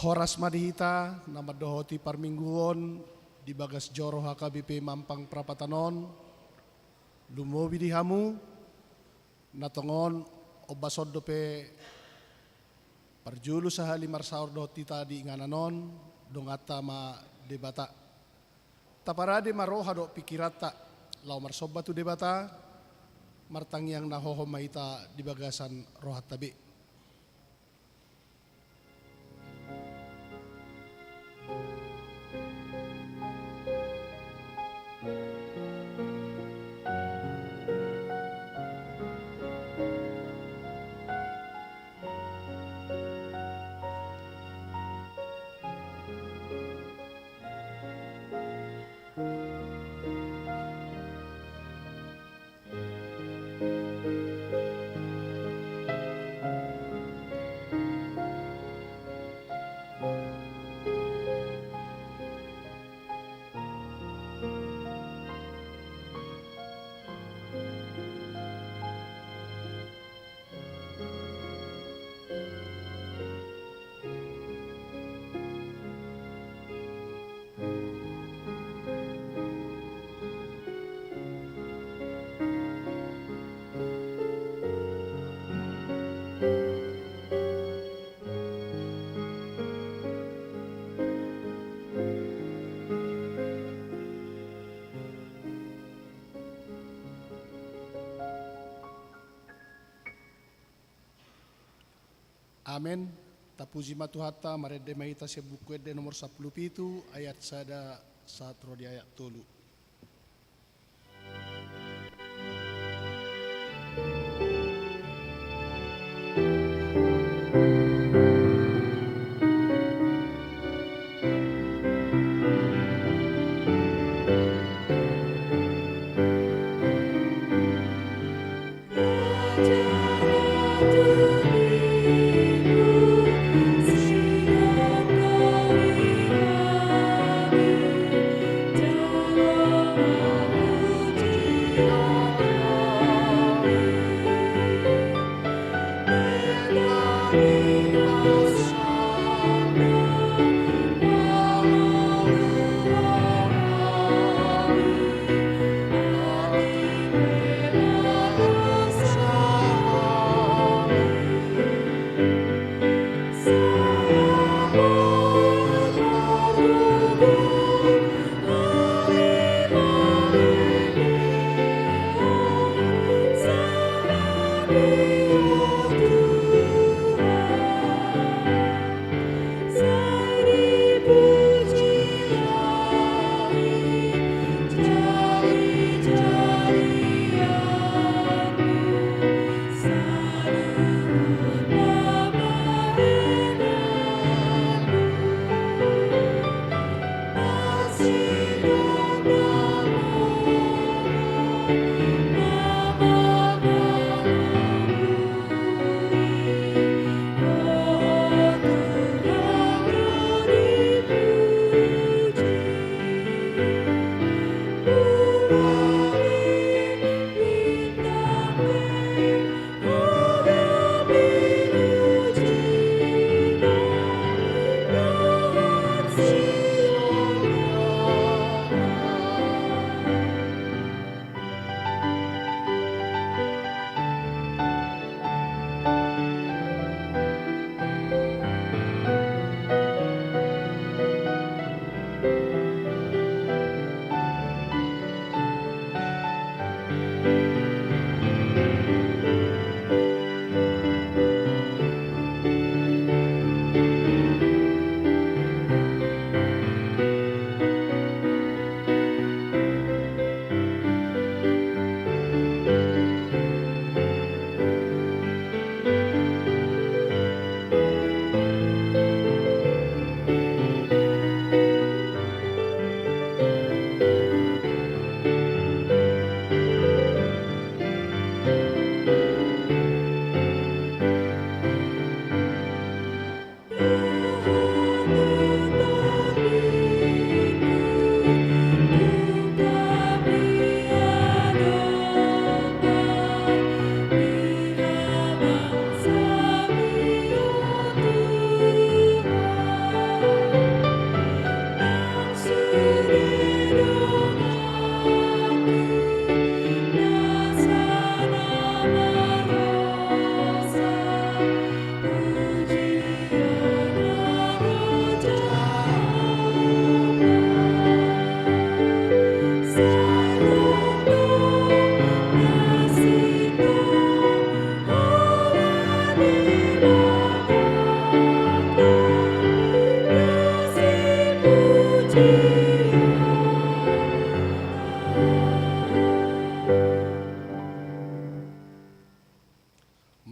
Horas madihita nama dohoti parmingguon di bagas joro HKBP Mampang Prapatanon lumobi di hamu natongon obasod dope parjulu sahali marsaur dohoti tadi ngananon dongata ma debata taparade maroha do pikirata lau marsoba tu debata martangiang nahoho maita di bagasan rohat tabi. Amin. Tapuji matuhata marede mahita sebukuede nomor 10 pitu ayat sada saat rodi ayat tolu.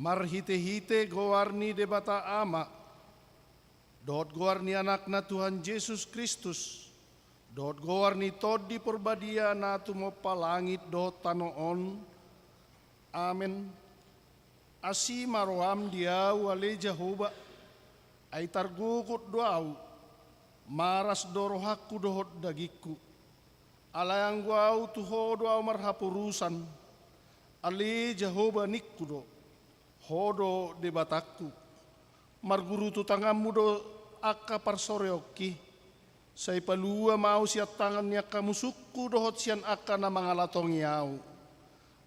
Marhite-hite gowarni debata ama, dot gowarni anakna Tuhan Yesus Kristus, dot gowarni todi porbadia na tumopa langit dot tanoon, amen. Asi maroam dia wale Jehovah, ay targukut doau, maras dorohaku dohot dagiku, alayang guau tuho doau marhapurusan, ali Jehovah nikkudo, hodo debataku, marguru tutangamu do akka parsoreoki, say palua mau siat tangannya kamusukku dohot sian akka na mangalatong yau.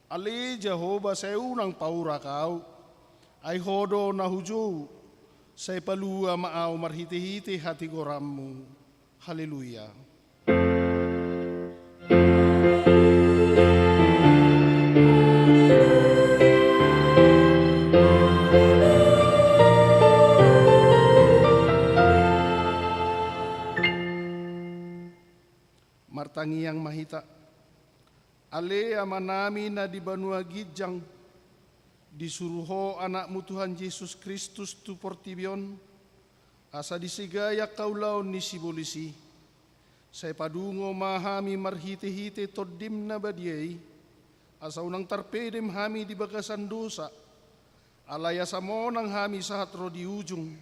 Ali Jehovah say unang paura kau, ay hodo na hujo, say palua maaw marhiti-hiti hati gorammu. Haleluya. Martangi yang mahita, ale amanami na di Banua Gijang, disuruho anakmu Tuhan Yesus Kristus tu portibion, asa disigaya kaulaon ni sibolisi, say padungo mahami marhite-hite todim na badiay, asa unang tarpedem hami di bagasan dosa, alaya sa monang hami sa hatro di ujung,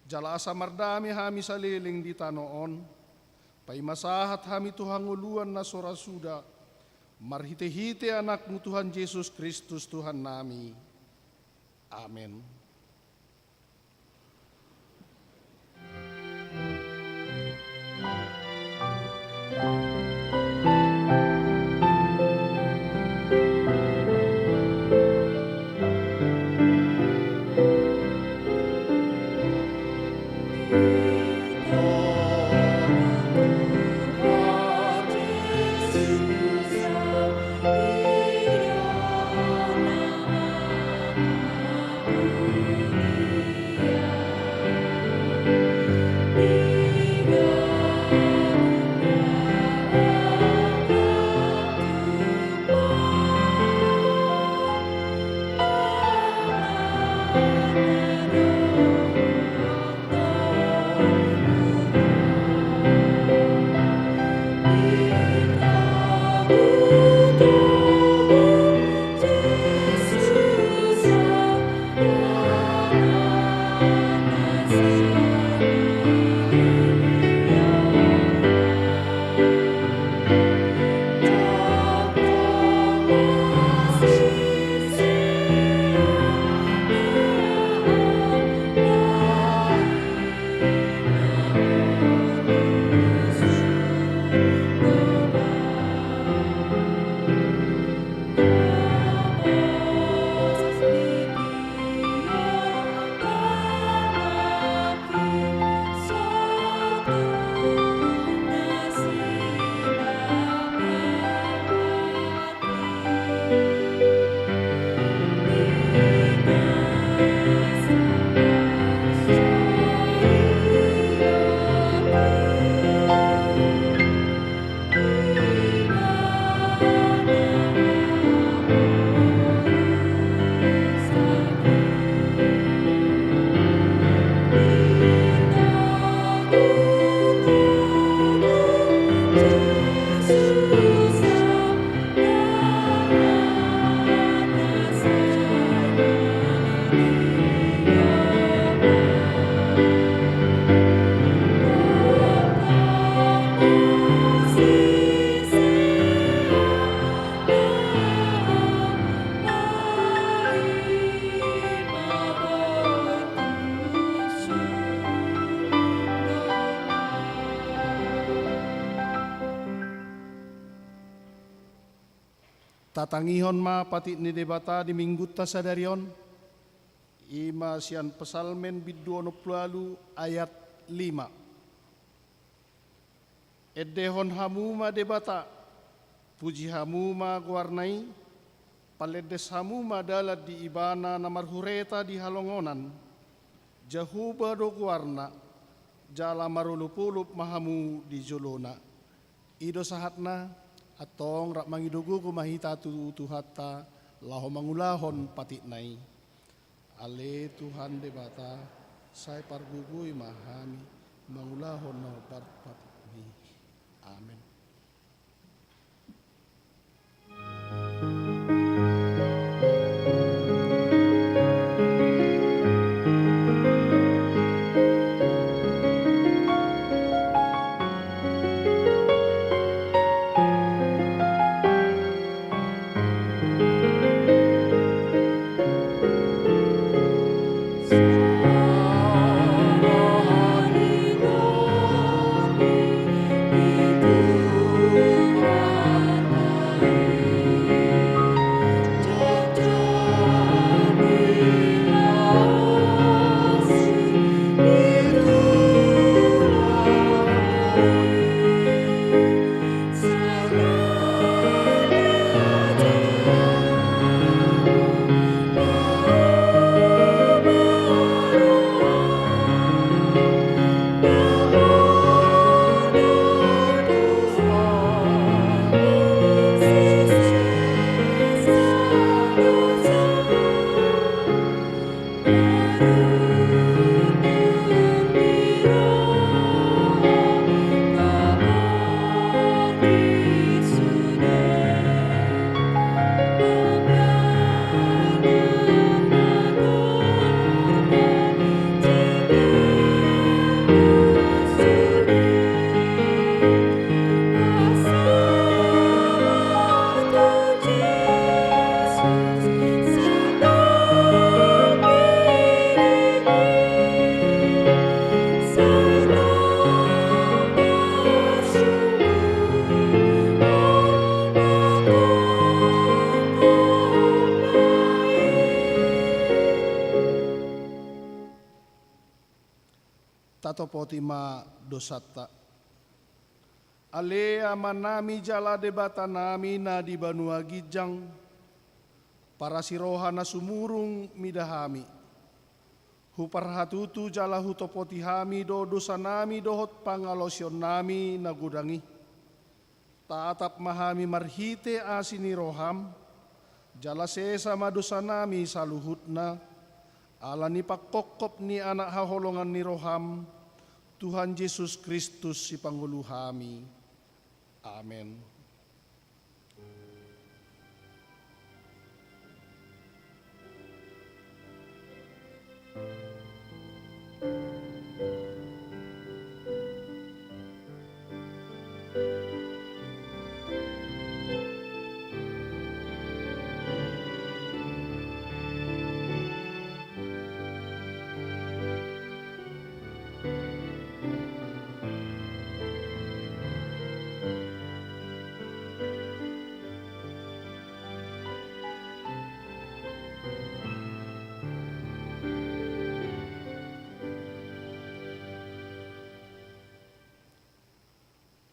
jala asa mardami hami sa leleng di tanoon, paimasahat hami Tuhan uluan na sorasuda, marhite-hite anakmu Tuhan Yesus Kristus Tuhan nami. Amen. Tatangihon ma pati ni debata di minggu tasadarion, ima sian pesalmen biduono plalu ayat 5. Edehon hamu ma debata, puji hamu ma guarnai, paledes hamu madalat di ibana na marhureta di halongonan, jahuba do kuarna, jala marulupulup mahamu di jolona. Ido sahatna, atong rak mangidugu kumahita tuhatta, laho mangulahon patiknai. Ale Tuhan debata, saya pargugui mahami, mangulahon na patni. Amin. Potima dosata. Ale amanami jala debata nami na di Banua Gijang, para siroha na sumurung midahami. Huparhatutu jala hutopotihami do dosa nami dohot pangalosyon nami na gudangi. Taatap mahami marhite asini roham, jala sesa madosa nami saluhutna, ala ni pakokop ni anak haholongan ni roham, Tuhan Yesus Kristus si Panghulu kami. Amin.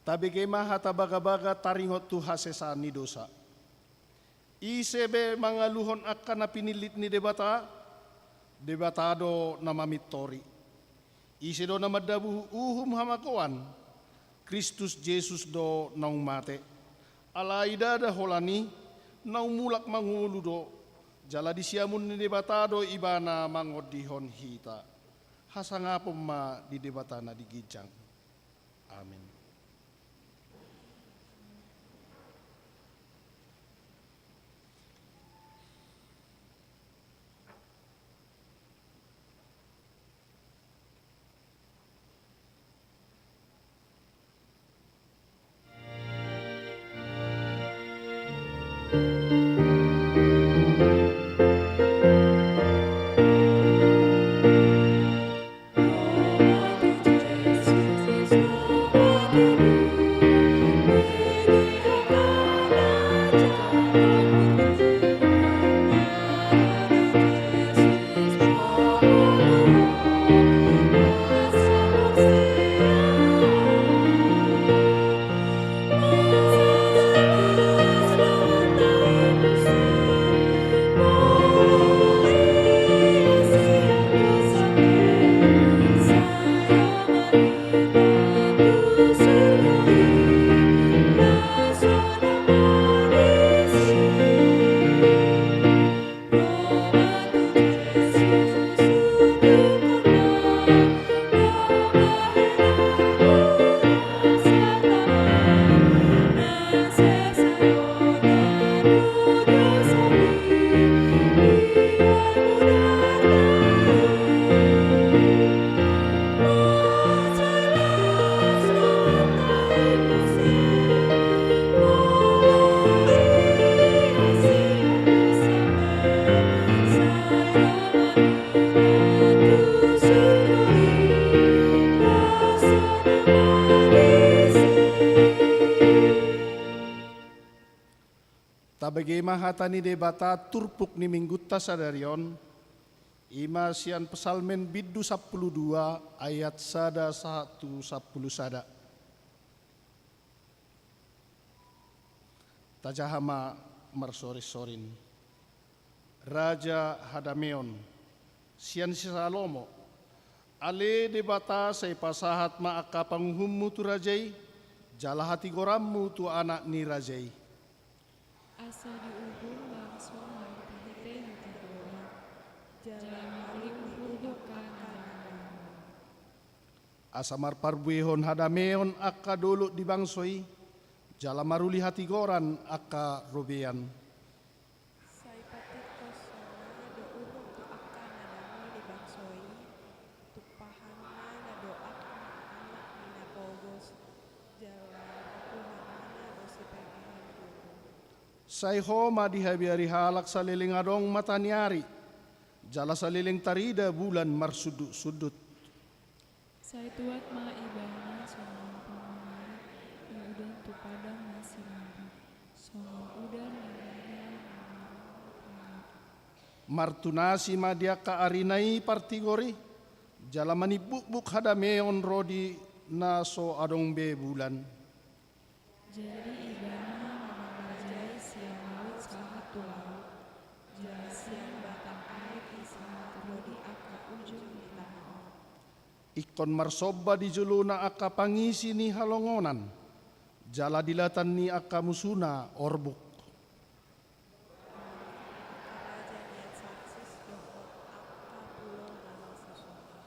Tabige maha tabaga-baga taringot tu hasesani dosa. Isebe mangaluhon akan na pinilit ni debatado na mamitori. Ise do na madabu uhum hamakuan, Kristus Jesus do naung mate. Alaida da holani, naung mulak mangulu do, jala disiamun ni debatado ibana mangodihon hita. Hasangapom ma di debatana di Gijang. Amin. Abagema hatani debata turpuk ni minggutta sadarion. Ima sian pesalmen biddu 12 ayat sada 1 10 sada. Tajahama marsoris-sorin. Raja Hadameon, sian si Salomo, ale debata say pasahat maaka panguhummu tu rajai, jala hati gorammu tu anak ni rajai. Asa diuhum langsung marpahite hati gora, jalan maling uhukan hadamu. Asa marparbuihon Hadameon akka dulu dibangsoi, jala maruli hati goran akka robean. Sai patit kosona do ulung tu akan nadami di bangsoi, tupahanna na doak na anak ni napogos, jalan pakuhanana do si pegahan gugu. Say homa dihabiari halak sa lilingadong matanyari, jala sa liling tarida bulan marsudut-sudut. Saya tuat ma ibana songon pamamari, udan tu padang masih mabuk, songon udan ibana Martunasi madia ka arinai partigori, jala manibuk-buk Hadameon rodi na so adong be bulan. jadi ibana memanggajai siang laut sahat tulau, jala siang batang air isahat rodi aka ujung di tanah. Ikon marsoba di juluna aka pangisi ni halongonan, jala dilatan ni aka musuna orbuk. Raja niat saksis dohot akka pulau nama sesona.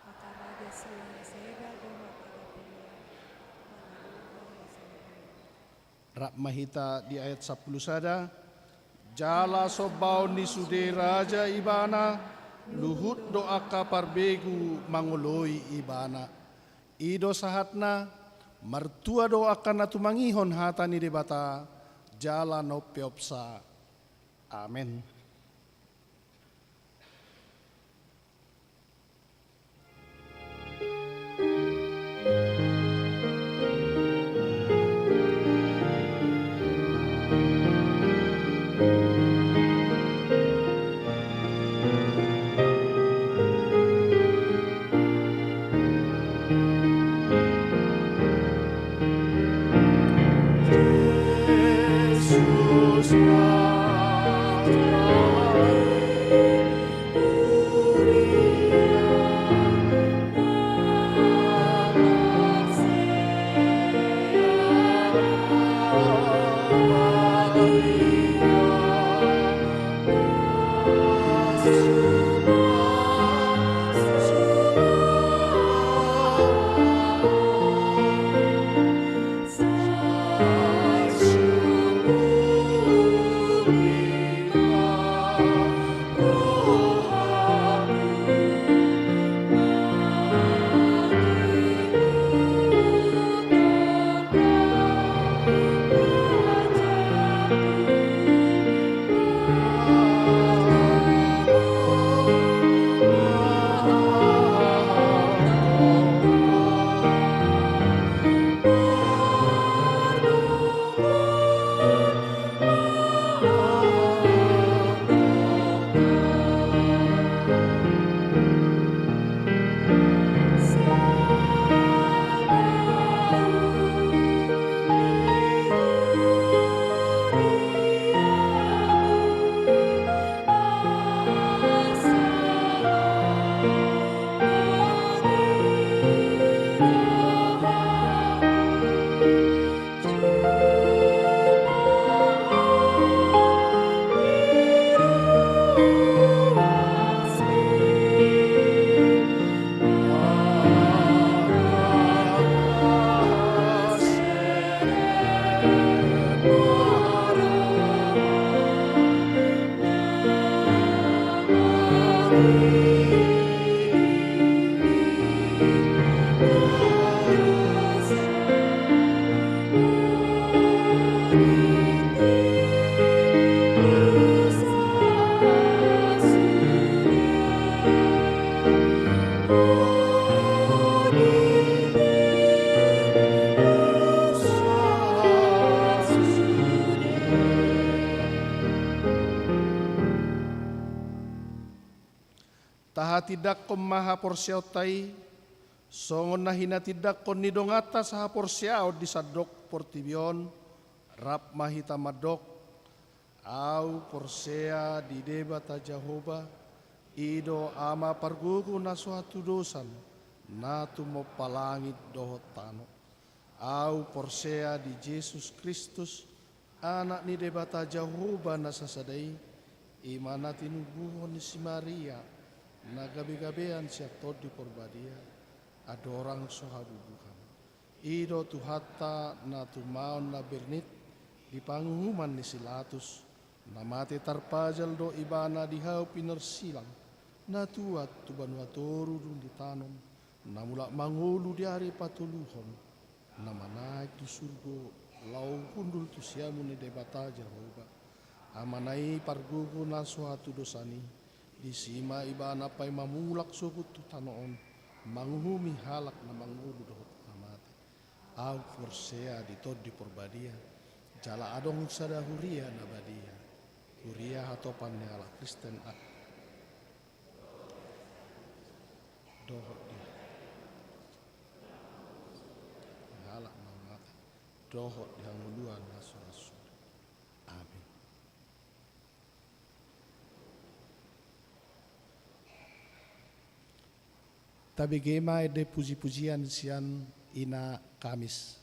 Maka raja silang sega dohot ada pulau, mana sega. Rak mahita di ayat 10 sada, jala sobau ni sude raja ibana, luhut do aka parbegu mangoloi ibana. Ido sahatna, martua do akan natumangihon hatani debata, jala no peopsa. Amin. Yesus taha tidak kom maha porsiao tai, songon na hina tidak kon nidongata saha porsiao di sadok portibion, rap mahita madok, au porsea di debata Jehovah, ido ama pargugu na suatu dosan, na tumo palangit dohot tano, au porsea di Yesus Kristus, anak ni debata Jehovah na sasadai, imana tinubuhon ni si Maria, na gabi-gabian siya tod di porbadia, adorang sohabubuhan. Ido tuhata na tumaon na bernit, di pangumuman ni Silatus, na mati tarpajal do ibana dihaw pinersilang, na tuat tubanwatoru dun ditanom, na mula mangulu di hari patuluhon, na manaik di surgo, lau hundul tu siamu ni debata Jehovah, amanai pargugu na suatu dosani, disima ibana pay mamulak subut tu tanoon, manguhumi halak na mangulu dohot amate, au forsea di tod di porbadia, jala adong sada huria na badia, huria hatopan ni ala Kristen ak, dohot dia, halak na mate, dohot di hanguluan na surasuri. Amin. Tabi gema de puji-pujian sian ina Kamis.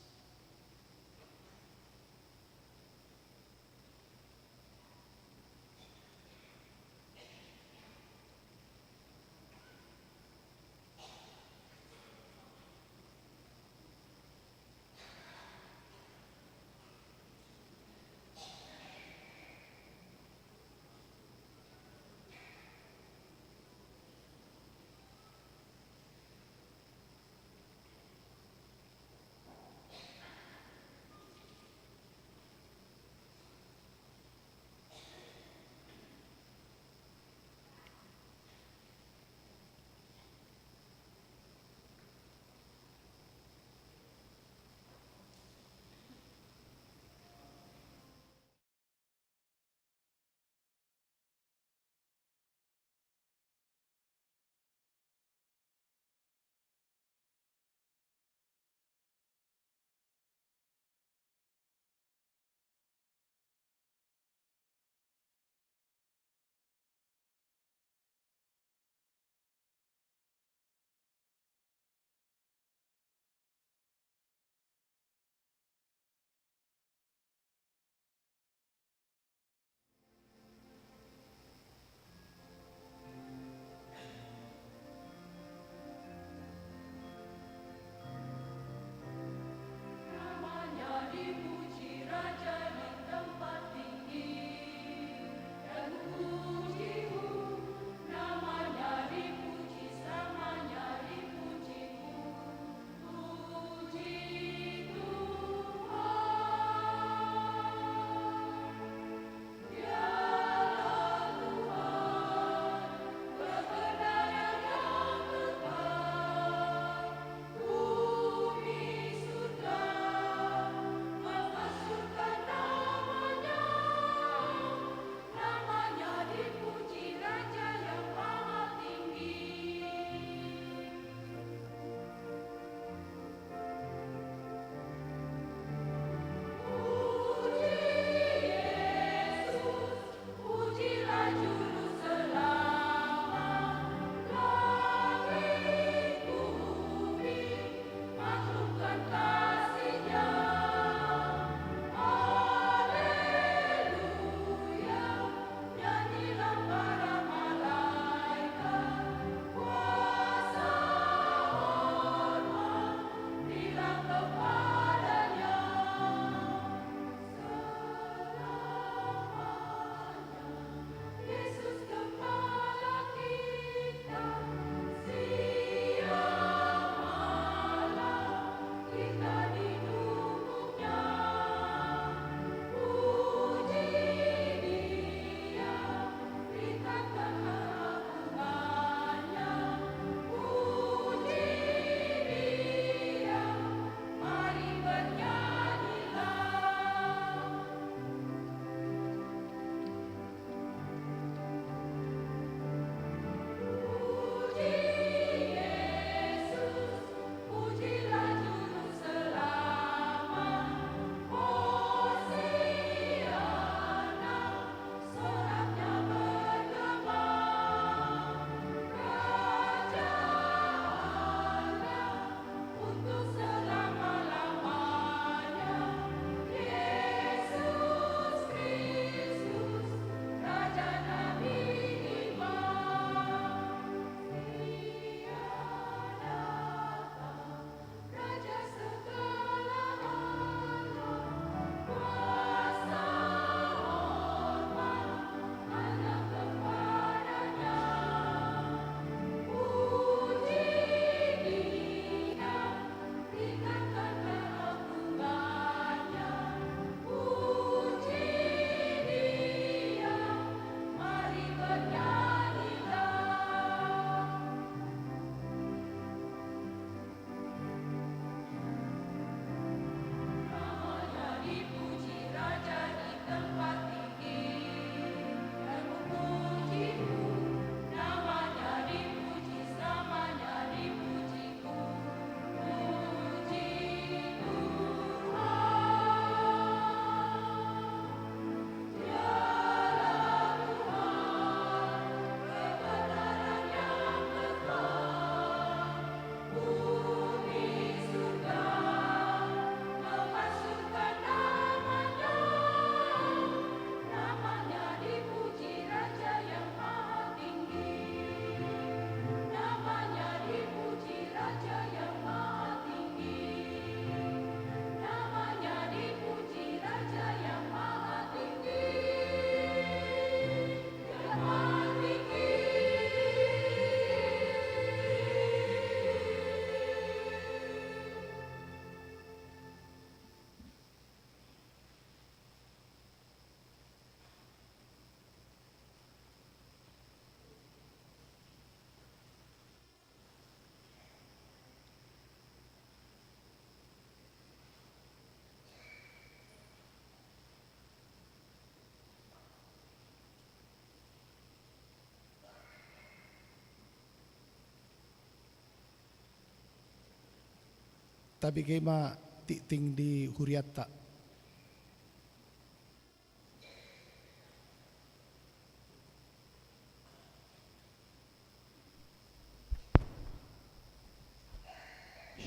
Tapi kema titing di huriatta.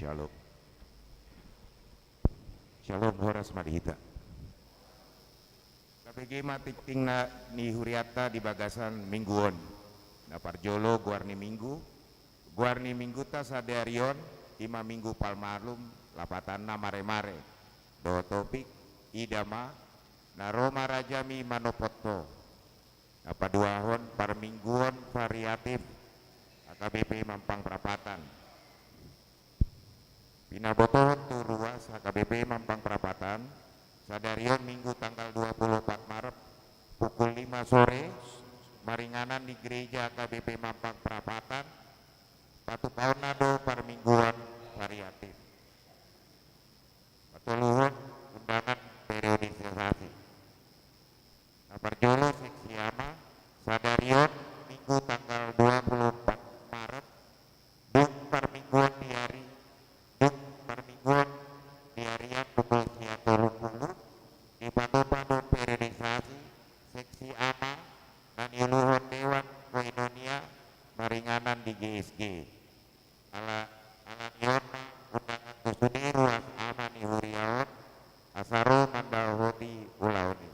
Shalom. Shalom horas madihita. KPG titing na ni huriata di bagasan mingguon. Na parjolo guarni minggu ta sadarion ima minggu palmalum lapatan na mare-mare. Do topik idama na Roma rajami manopoto. Na paduahon par mingguon variatif AKBP Mampang Perapatan. Pinabotohon tu ruas HKBP Mampang Perapatan sadarion Minggu tanggal 24 Maret pukul 5 sore maringanan di gereja HKBP Mampang Perapatan patupaunado permingguan variatif patuluhun undangan periodisasi Naparjolo seksi ama sadarion Minggu tanggal 24 Maret dung permingguan di hari di harian pukul 10.30 di padu-padu periodisasi seksi ama dan iluhun Dewan Koinonia maringanan di GSG ala nyona undangan kusuni ruas ama ni huriaon asaro mandahoti ulauni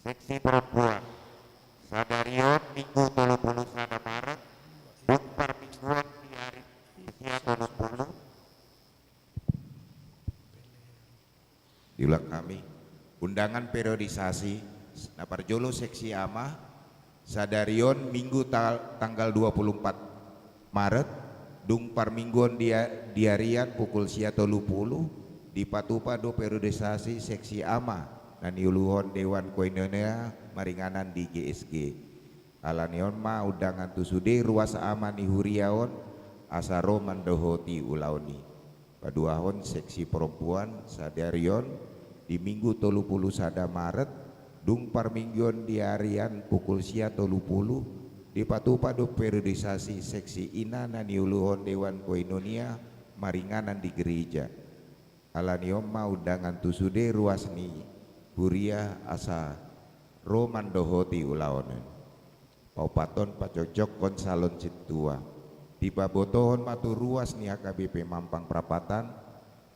seksi perempuan sadarion Minggu 30 sada Maret dung permingguan di hari 30 diulang kami undangan periodisasi Naparjolo seksi ama sadarion Minggu tanggal 24 Maret dung parmingguan diarian pukul 10.30 di patupado periodisasi seksi ama dan iuluhon Dewan Koinonia maringanan di GSG alanion ma undangan tusude ruas ama ni huriaon asaro mandohoti ulauni paduahon seksi perempuan sadarion di Minggu 30 sada Maret dung parmingguan di harian pukul 10.30 di patupado periodisasi seksi ina naniuluhon Dewan Koinonia maringanan di gereja alaniom ma undangan tusude ruas ni huria asa roman dohoti ulaonen paupaton pacocok konsalon citua di babotohon matu ruas ni AKBP Mampang Perapatan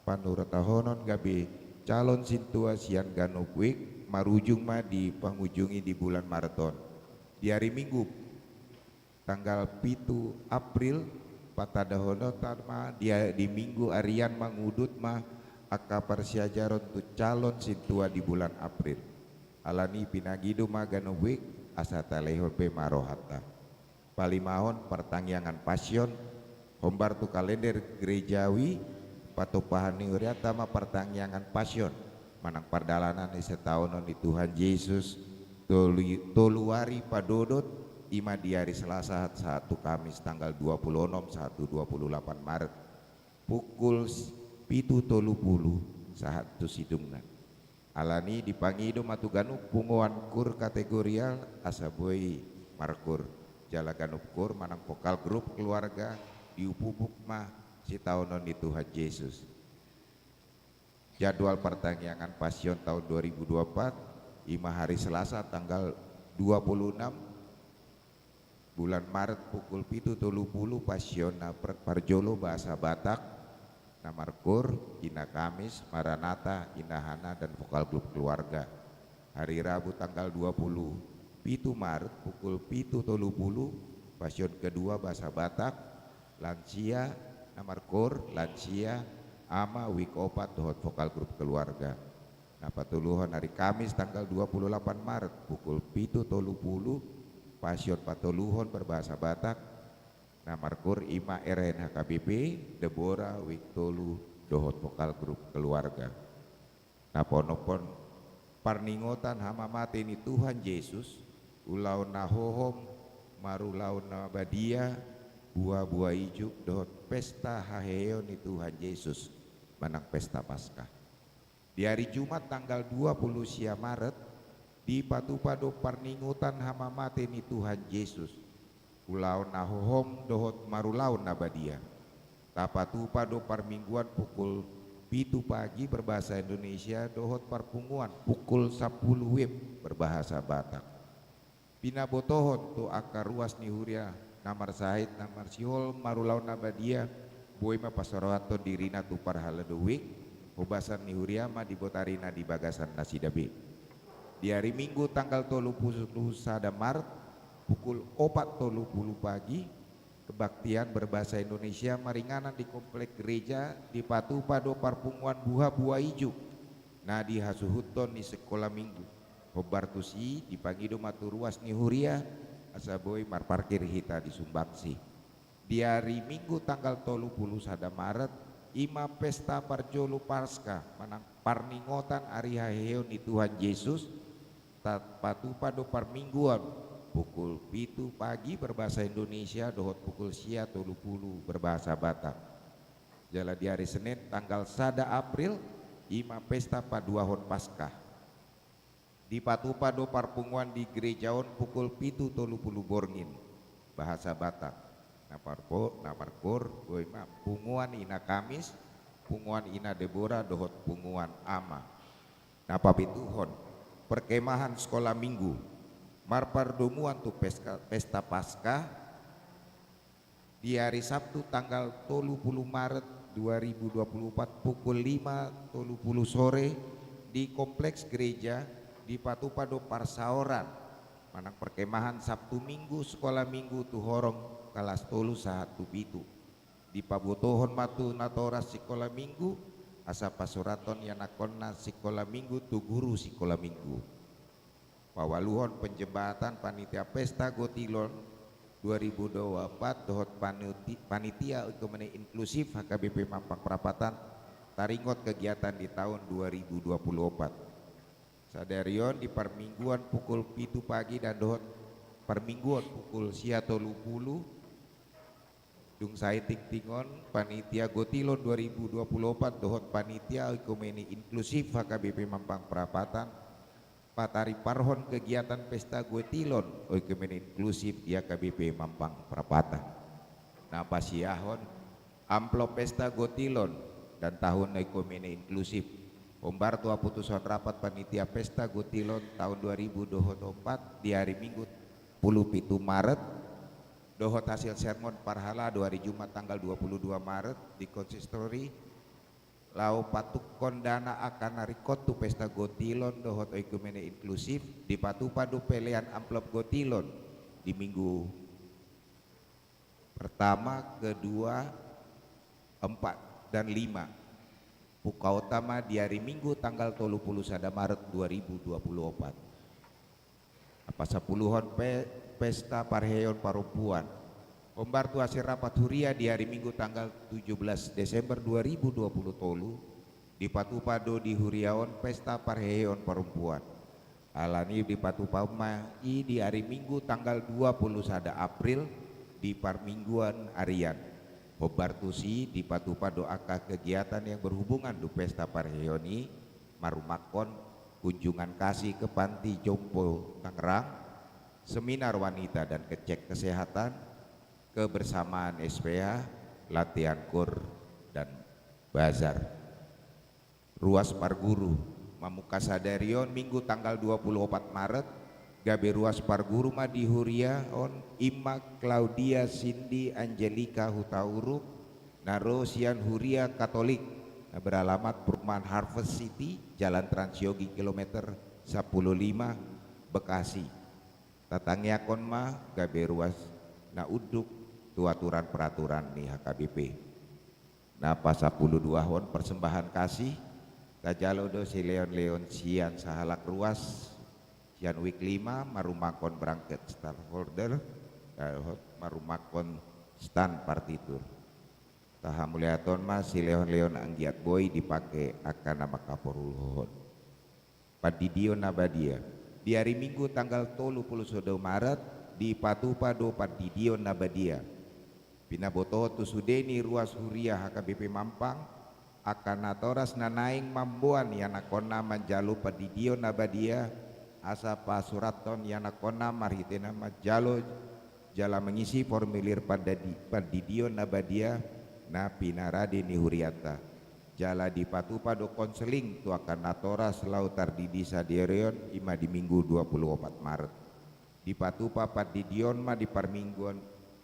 panuratahonon gabi calon sintua sian ganupwik marujung ma di penghujungi di bulan Mareton di hari Minggu tanggal 7 April patadahono tarma di Minggu arian mangudut ma akapar siajaron tu calon sintua di bulan April alani pinagido ma ganupwik asa talehon pe marohata palimahon pertangyangan pasion hombar tu kalender gerejawi patupahan ni uriata ma pertangyangan pasion manang pardalanan di setahunon di Tuhan Yesus toluari padodot ima di hari Selasa 1 Kamis tanggal 26 28 Maret pukul 7.30 saat tu sidungna alani dipangido matuganu punguan kur kategorial asaboi markur jalagan ukur manang vokal grup keluarga diupubuk mah si tahunon di Tuhan Yesus jadwal pertangyangan pasion tahun 2024 ima hari Selasa tanggal 26 bulan Maret pukul 7.30 pasion na parjolo bahasa Batak namarkur ina Kamis Maranata Inahana dan vokal grup keluarga hari Rabu tanggal 20 Maret pukul 7.30 pasion kedua bahasa Batak lansia namarkur lansia ama wikopat dohot vokal grup keluarga nah patuluhan hari Kamis tanggal 28 Maret pukul 7.30 pasion patuluhon berbahasa Batak namarkur ima RN HKBP Deborah Wiktolu dohot vokal grup keluarga nah ponopon parningotan hama mati ni Tuhan Yesus ulau nahohom marulau nabadia buah-buah ijuk dohot pesta haheon ni Tuhan Yesus menang pesta Paskah di hari Jumat tanggal 20 Maret di patupado parningutan hama mati ni Tuhan Yesus ulau nahohom dohot marulau nabadia Tapatupa do parmingguan pukul pitu pagi berbahasa Indonesia, dohot parpunguan pukul 10 wib berbahasa Batak. Pinabotohon tu akar ruas nihuria namar sahid namar sihol marulau nabadia boy ma pasarawato dirina tu parhala dewik hobasan nihuria ma dibotarina di bagasan nasidabe. Di hari Minggu tanggal 30 Maret pukul 4.30 pagi kebaktian berbahasa Indonesia maringanan di komplek gereja di Patu Pado Parpunguan Buha Buah Ijuk nah di hasuhuton di sekolah minggu Hobartusi di Pangido Maturuas Nihuria asaboy mar parkir hita di Sumbangsi. Di hari Minggu tanggal 30 Maret ima pesta parjolo Paskah manang parningotan ari haheo ni Tuhan Yesus Patu Pado Parmingguan pukul pitu pagi berbahasa Indonesia dohot pukul sia 30 berbahasa Batak. Jala di hari Senin tanggal 1 April ima pesta paduahon Paskah di Patu Pado Parpunguan di gerejaon pukul pitu 30 borngin bahasa Batak. Naparkor boy ma punguan ina Kamis punguan ina Deborah dohot punguan ama. Napapituhon perkemahan sekolah minggu marpardomuan tu pesta Paskah di hari Sabtu tanggal 30 Maret 2024 pukul 5.30 sore di kompleks gereja di Patu Pado Parsaoran manang perkemahan Sabtu Minggu sekolah minggu tu horong kelas 1 pitu di Pabotohon Matu Natoras sekolah minggu asa pasuraton yanakonna sekolah minggu tu guru sekolah minggu. Pawaluhon penjembatan panitia pesta Gotilon 2024 dohot panitia ekonomi inklusif HKBP Mampang Perapatan taringot kegiatan di tahun 2024. Sadarion di permingguan pukul pitu pagi dan dohot permingguan pukul sia 30 dung saya ting-tingon panitia Gotilon 2024 dohot panitia ekonomi inklusif HKBP Mampang Perapatan patari parhon kegiatan pesta Gotilon ekonomi inklusif di HKBP Mampang Perapatan. Nah pasiahon amplop pesta Gotilon dan tahun ekonomi inklusif Ombar tua putusan rapat panitia pesta Gotilon tahun 2024 di hari Minggu 17 Maret dohot hasil sermon parhala 2 hari Jumat tanggal 22 Maret di konsistori lau patuk kondana akan narikot tu pesta Gotilon dohot ekonomi inklusif di Patu Padu pelean amplop Gotilon di minggu pertama, kedua, 4 dan 5 Puka utama di hari Minggu tanggal 31 Maret 2024. Apa sepuluhon pesta parheon perempuan. Ombar tu hasil rapat huria di hari Minggu tanggal 17 Desember 2020 tolu di Patu Pado di huriaon pesta parheon perempuan. Alani di Patu Pamai di hari Minggu tanggal 21 April di Parmingguan Arian. Hobartusi di Patu Pado aka kegiatan yang berhubungan du pesta parheoni marumakon kunjungan kasih ke Panti Jompo Tangerang, seminar wanita dan kecek kesehatan, kebersamaan SPH, latihan kur dan bazar. Ruas Parguru Mamuka Sadarion Minggu tanggal 24 Maret Gabe ruas Parguru Madi Huria on Ima Claudia Cindy Angelika Hutauruk Narosian Huria Katolik beralamat perumahan Harvest City Jalan Transyogi kilometer 15 Bekasi. Tatangnya konma gabe ruas na uduk tu aturan peraturan ni HKBP. Nah pas 12 hon persembahan kasih tajalo do si Leon sian sahalak ruas sian week 5 marumakon berangkat stakeholder marumakon stand partitur. Taha muliaton mas si Leon anggiat boy dipakai akan nama Kapolruhon. Padidio Nabadia di hari Minggu tanggal 30 Maret di Patu Pado Padidio Nabadia. Pinaboto tu sudeni ruas huria HKBP Mampang akan natoras nanaing mambuan yanakona manjalo Padidio Nabadia asa pasuraton yanakona marhitena majalo jala mengisi formulir Padidio Nabadia na pinaradi ni Huriata jala di patupa do konseling tu akan natora selautar di disa dierion ima di minggu 24 Maret di patupa pat di dion ma di parmingguan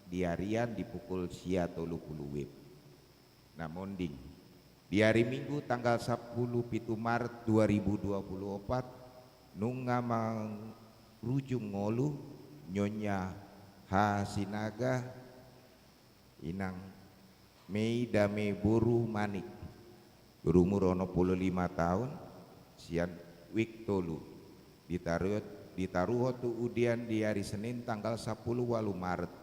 di harian di pukul sia 30 wib. Namun ding di hari Minggu tanggal 10 pitu Maret 2024 nunga mang rujung ngolu nyonya Hasinaga inang Mei Dame Buru Manik berumur 25 tahun sian wik tolu ditaruh tu udian di hari Senin tanggal 10 walu Maret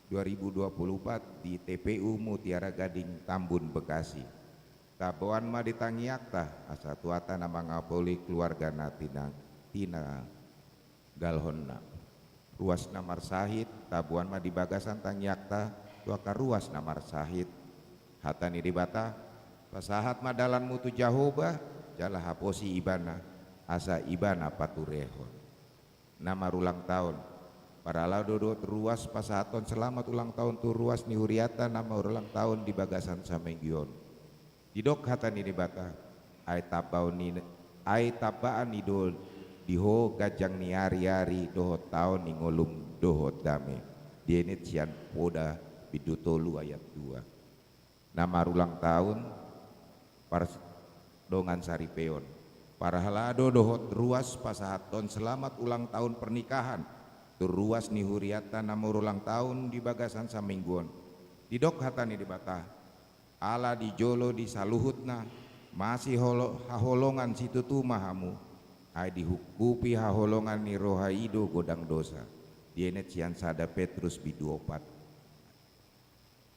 2024 di TPU Mutiara Gading Tambun Bekasi. Taboan ma ditangiakta asa tuata nama ngapoli keluarga tina galhonna ruas namar sahid tabuan ma di bagasan tangiakta tuaka ruas namar sahid hatani dibata pasahat madalan mutu jahoba jala haposi ibana asa ibana paturehon nama ulang tahun para laudodot ruas pasahaton selamat ulang tahun tu ruas ni Huriata nama ulang tahun di bagasan Samenggion didok hatani dibata ai tabaan idol diho gajang ni hari-hari dohot tahun ni ngolum dohot dame dienit sian poda bidutolu ayat 2 nama ulang tahun para dongan saripeon para halado dohot ruas pasahaton selamat ulang tahun pernikahan tu ruas ni Huriata nama ulang tahun di bagasan Samingguon didok hatani dibata ala di jolo di saluhutna masih haholongan situ tu mahamu ai dihukupi haholongan ni rohaido godang dosa dienet sian sada Petrus biduopat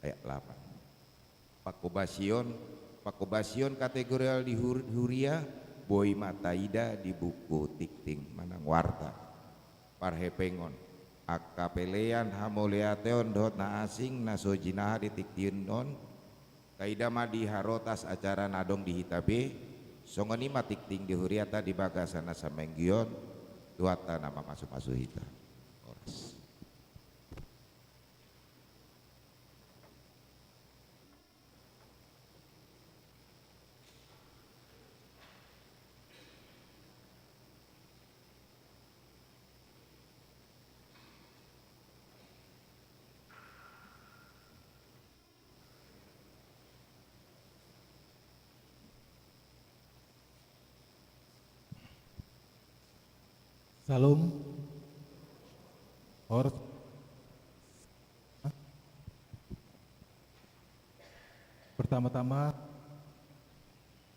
ayat 8 pakobasion kategorial di Huria boy mataida di buku tikting manang warta parhepengon akapelean hamoleateon dot na asing na sojinaha di tiktin non kaida madi harotas acara nadong di hitabe songoni matikting di Huriata di bagasana Samenggion tuata nama masuk hita oras. Salam. Pertama-tama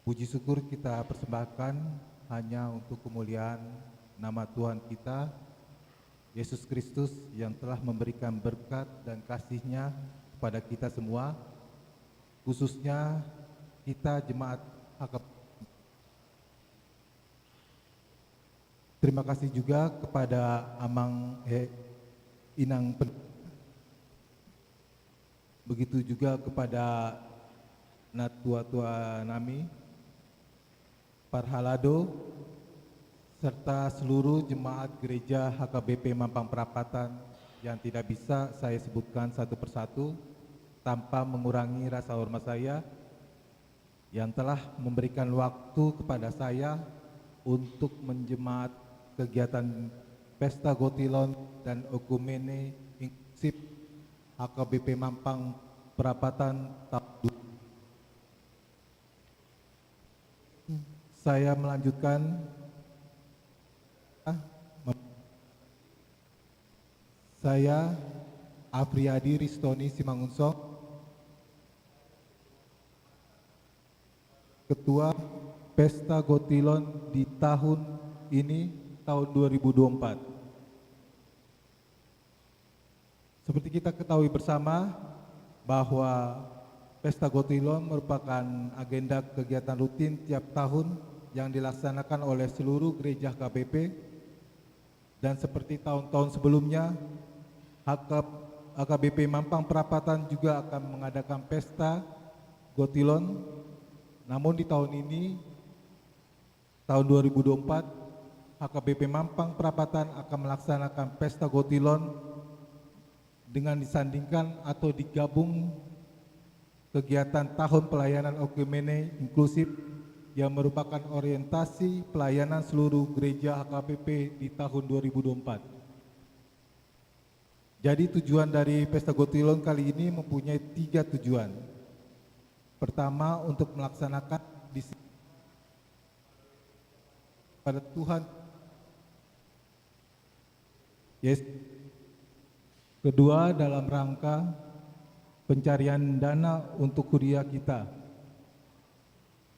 puji syukur kita persembahkan hanya untuk kemuliaan nama Tuhan kita Yesus Kristus yang telah memberikan berkat dan kasih-Nya kepada kita semua, khususnya kita jemaat HKBP. Terima kasih juga kepada Amang Inang, begitu juga kepada Natua Nami, Parhalado, serta seluruh jemaat gereja HKBP Mampang Perapatan yang tidak bisa saya sebutkan satu persatu tanpa mengurangi rasa hormat saya yang telah memberikan waktu kepada saya untuk menjemaat kegiatan Pesta Gotilon dan Okumene Inklusif HKBP Mampang Perapatan tahun 2020. Saya melanjutkan. Saya Afriyadi Ristoni Simangunsong, Ketua Pesta Gotilon di tahun ini, tahun 2024. Seperti kita ketahui bersama bahwa Pesta Gotilon merupakan agenda kegiatan rutin tiap tahun yang dilaksanakan oleh seluruh gereja HKBP, dan seperti tahun-tahun sebelumnya HKBP Mampang Perapatan juga akan mengadakan Pesta Gotilon. Namun di tahun ini, tahun 2024, HKBP Mampang Perapatan akan melaksanakan Pesta Gotilon dengan disandingkan atau digabung kegiatan tahun pelayanan Okumene inklusif yang merupakan orientasi pelayanan seluruh gereja HKBP di tahun 2024. Jadi tujuan dari Pesta Gotilon kali ini mempunyai 3 tujuan. Pertama, untuk melaksanakan pada Tuhan Yes. Kedua, dalam rangka pencarian dana untuk kuliah kita.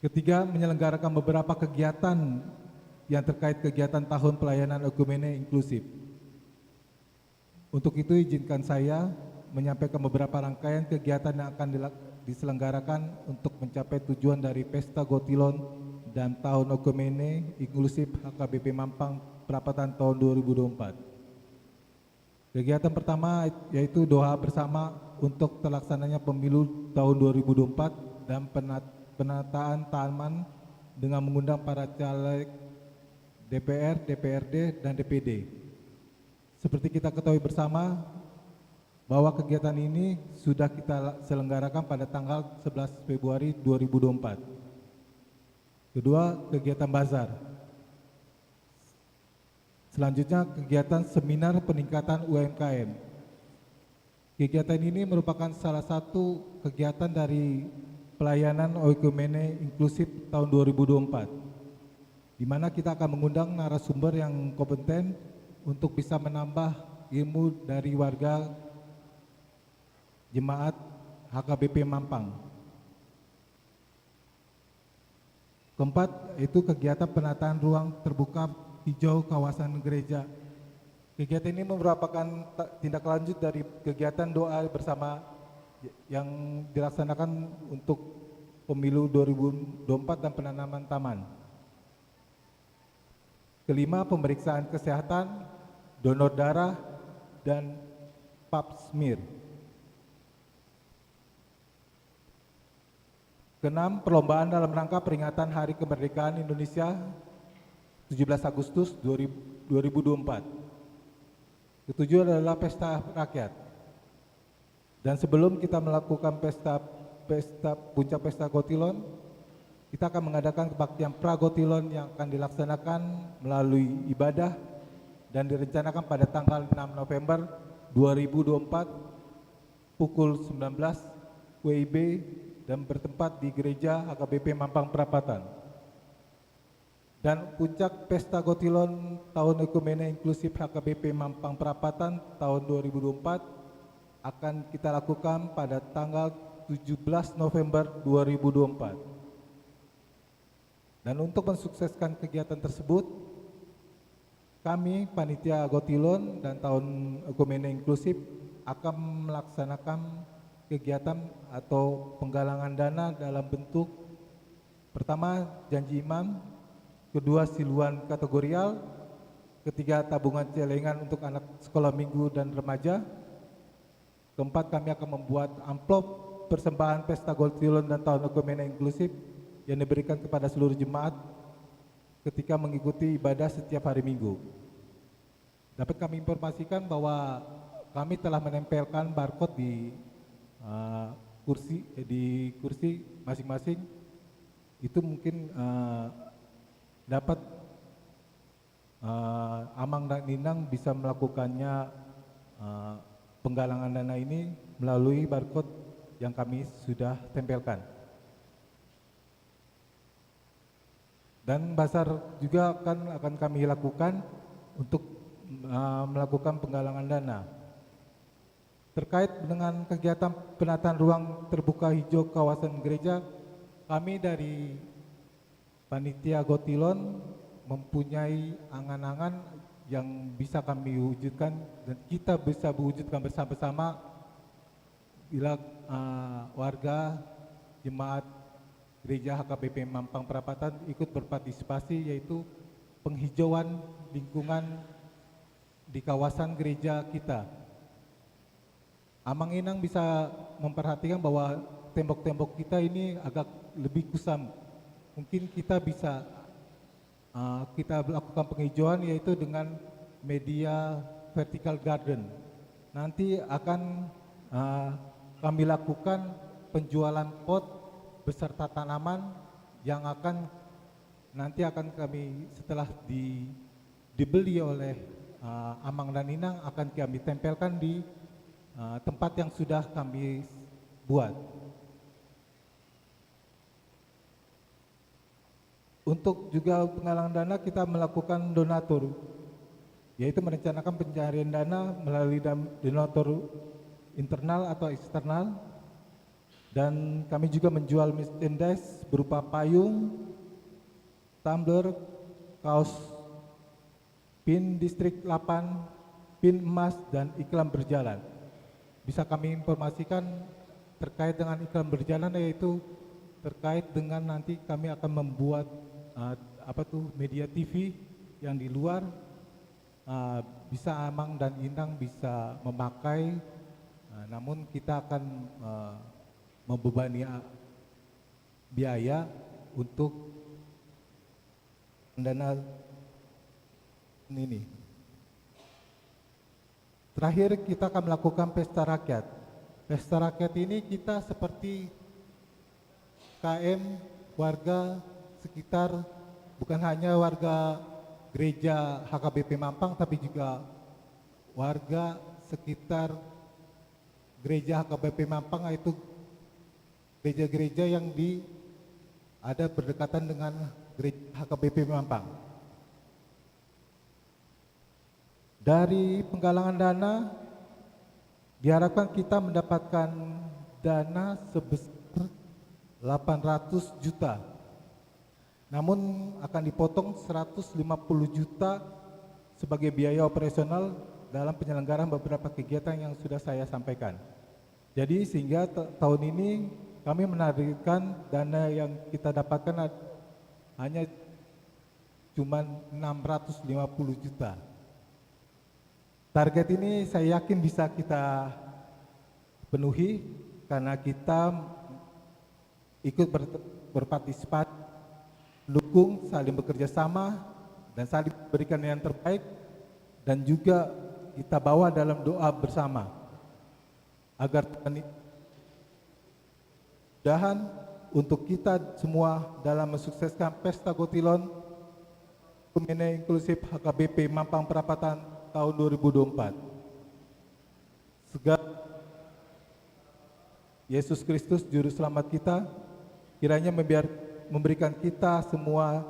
Ketiga, menyelenggarakan beberapa kegiatan yang terkait kegiatan tahun pelayanan Okumene inklusif. Untuk itu izinkan saya menyampaikan beberapa rangkaian kegiatan yang akan diselenggarakan untuk mencapai tujuan dari Pesta Gotilon dan Tahun Okumene inklusif HKBP Mampang Perapatan tahun 2024. Kegiatan pertama yaitu doa bersama untuk terlaksananya pemilu tahun 2024 dan penataan taman dengan mengundang para caleg DPR, DPRD, dan DPD. Seperti kita ketahui bersama bahwa kegiatan ini sudah kita selenggarakan pada tanggal 11 Februari 2024. Kedua, kegiatan bazar. Selanjutnya, kegiatan seminar peningkatan UMKM. Kegiatan ini merupakan salah satu kegiatan dari pelayanan Okumene inklusif tahun 2024, di mana kita akan mengundang narasumber yang kompeten untuk bisa menambah ilmu dari warga jemaat HKBP Mampang. Keempat, itu kegiatan penataan ruang terbuka hijau kawasan gereja. Kegiatan ini merupakan tindak lanjut dari kegiatan doa bersama yang dilaksanakan untuk pemilu 2024 dan penanaman taman. Kelima, pemeriksaan kesehatan, donor darah, dan pap smear. Keenam, perlombaan dalam rangka peringatan Hari Kemerdekaan Indonesia 17 Agustus 2024. Ketujuh adalah pesta rakyat. Dan sebelum kita melakukan puncak pesta Gotilon, kita akan mengadakan kebaktian Pragotilon yang akan dilaksanakan melalui ibadah dan direncanakan pada tanggal 6 November 2024 pukul 19 WIB dan bertempat di Gereja HKBP Mampang Perapatan. Dan puncak Pesta Gotilon Tahun Okumene Inklusif HKBP Mampang Perapatan tahun 2024 akan kita lakukan pada tanggal 17 November 2024. Dan untuk mensukseskan kegiatan tersebut, kami Panitia Gotilon dan Tahun Okumene Inklusif akan melaksanakan kegiatan atau penggalangan dana dalam bentuk pertama janji imam, kedua siluan kategorial, ketiga tabungan celengan untuk anak sekolah minggu dan remaja, keempat kami akan membuat amplop persembahan Pesta Gotilon dan Tahun Okumene Inklusif yang diberikan kepada seluruh jemaat ketika mengikuti ibadah setiap hari Minggu. Dapat kami informasikan bahwa kami telah menempelkan barcode di kursi masing-masing. Itu mungkin dapat Amang dan Ninang bisa melakukannya penggalangan dana ini melalui barcode yang kami sudah tempelkan. Dan bazar juga akan kami lakukan untuk melakukan penggalangan dana. Terkait dengan kegiatan penataan ruang terbuka hijau kawasan gereja, kami dari Panitia Gotilon mempunyai angan-angan yang bisa kami wujudkan dan kita bisa wujudkan bersama-sama bila warga jemaat Gereja HKBP Mampang Perapatan ikut berpartisipasi, yaitu penghijauan lingkungan di kawasan gereja kita. Amang Inang bisa memperhatikan bahwa tembok-tembok kita ini agak lebih kusam. Mungkin kita bisa kita lakukan penghijauan yaitu dengan media vertical garden. Nanti akan kami lakukan penjualan pot beserta tanaman yang nanti akan kami setelah dibeli oleh Amang dan Inang akan kami tempelkan di tempat yang sudah kami buat. Untuk juga penggalangan dana kita melakukan donatur, yaitu merencanakan pencarian dana melalui donatur internal atau eksternal, dan kami juga menjual merchandise berupa payung, tumbler, kaos, pin distrik 8, pin emas, dan iklan berjalan. Bisa kami informasikan terkait dengan iklan berjalan, yaitu terkait dengan nanti kami akan membuat media TV yang di luar, bisa Amang dan Inang bisa memakai, namun kita akan membebani biaya untuk dana ini. Terakhir kita akan melakukan pesta rakyat. Pesta rakyat ini kita seperti KM warga sekitar, bukan hanya warga gereja HKBP Mampang, tapi juga warga sekitar gereja HKBP Mampang, yaitu gereja-gereja yang ada berdekatan dengan gereja HKBP Mampang. Dari penggalangan dana diharapkan kita mendapatkan dana sebesar 800 juta. Namun akan dipotong 150 juta sebagai biaya operasional dalam penyelenggaraan beberapa kegiatan yang sudah saya sampaikan. Jadi sehingga tahun ini kami menargetkan dana yang kita dapatkan hanya cuma 650 juta. Target ini saya yakin bisa kita penuhi karena kita ikut berpartisipasi, dukung, saling bekerja sama, dan saling berikan yang terbaik, dan juga kita bawa dalam doa bersama agar Tuhan mudahan untuk kita semua dalam mensukseskan Pesta Gotilon Ekumene Inklusif HKBP Mampang Perapatan tahun 2024. Segala Yesus Kristus Juru Selamat kita kiranya memberikan kita semua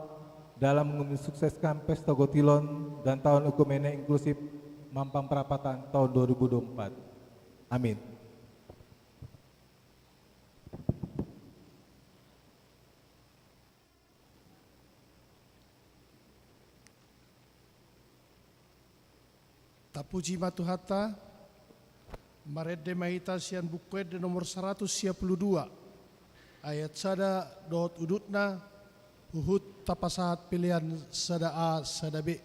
dalam mensukseskan Pesta Gotilon dan Tahun Ekumene Inklusif Mampang Perapatan tahun 2024. Amin. Tapuji matuhata, marede mahita sian bukued nomor 152, ayat sada dot udutna, uhut tapasahat pilihan sada A sada B.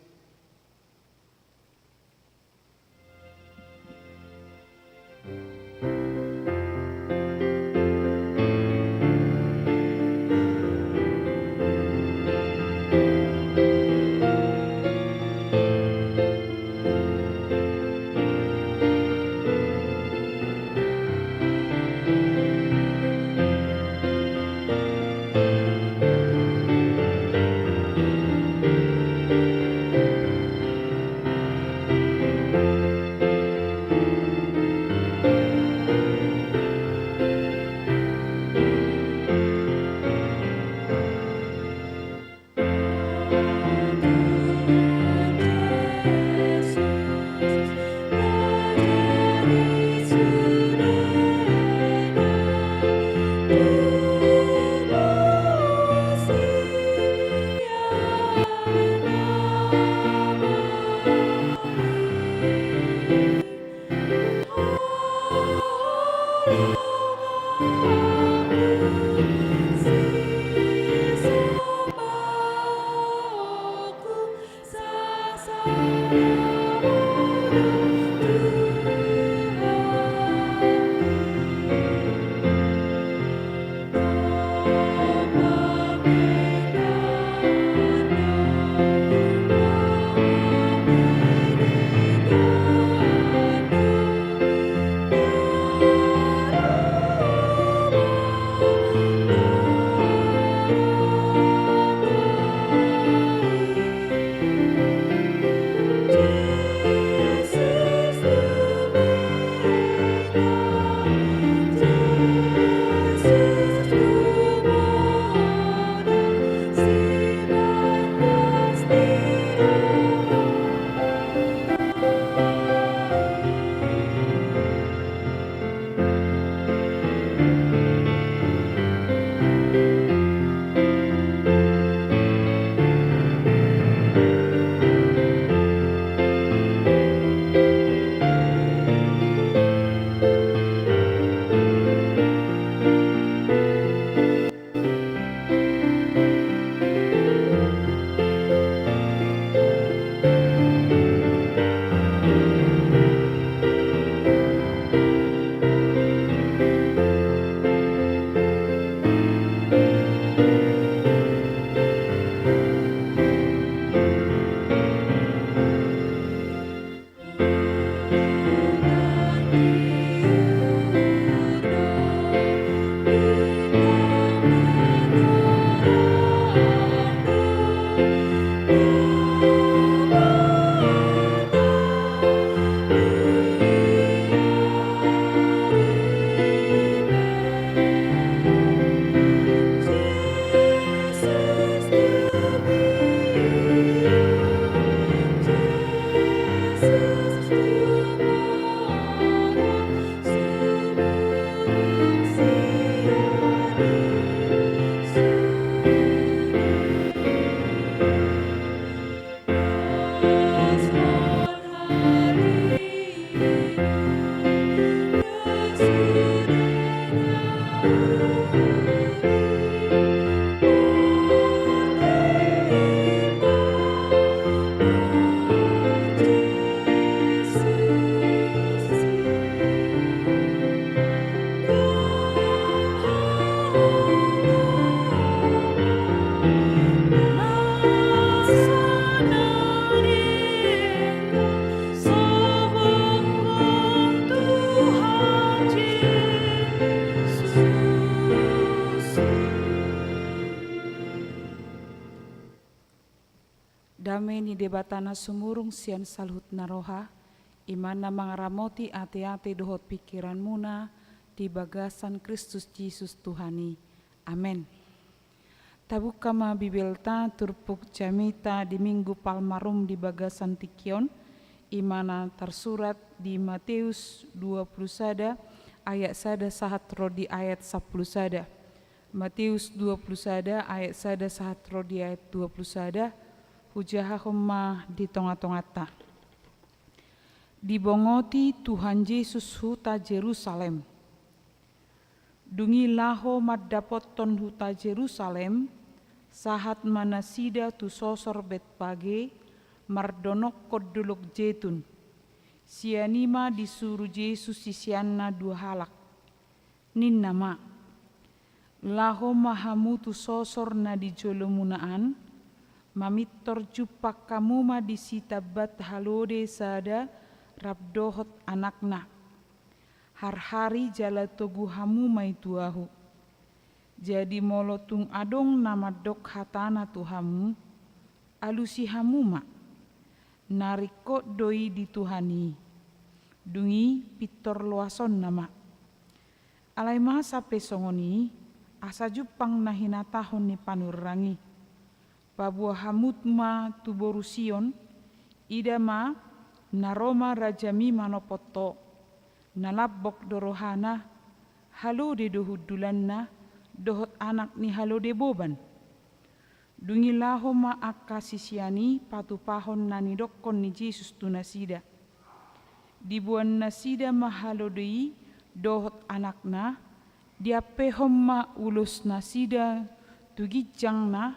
debatana sumurung sian salhut naroha, imana mangaramoti ate-ate dohot pikiran muna di bagasan Kristus Yesus Tuhani. Amin. Tabukama bibelta turpuk jamita di minggu Palmarum di bagasan Tikion, imana tersurat di Matius 20 ayat 1 sahat rodi ayat 10 sada. Matius 20 ayat 1 sahat rodi ayat 20 hujaha homma di tonga-tongata. Dibongoti Tuhan Yesus huta Jerusalem. Dungi laho maddapoton huta Jerusalem, sahat manasida tu sosor Betpage, mardonok kodulok jetun. Sianima disuruh Yesus sisianna dua halak. Nin nama. Laho mahamu tu sosor na di jolomunaan, mamitor jupak kamu ma disitabat halode sada rabdohot anakna. Har-hari jala togu hamu mai tuahu. Jadi molotung adong nama dok hatana tuhamu, alusi hamu ma. Nariko doi dituhani, dungi pitor luason nama. Alai masa pesongoni, asa jupang nahina tahun ni panurangi. Pabuah hamut ma tuborusion, idama naroma rajami manopoto, nalabok dorohana, halo de dohudulanna, dohot anak ni halo de boban. Dungi laho ma akka sisiani patupahon nani dokkon ni Yesus tu nasida. Dibuan nasida mahalo dei dohot anakna, diapehom ma ulus nasida tu gijangna,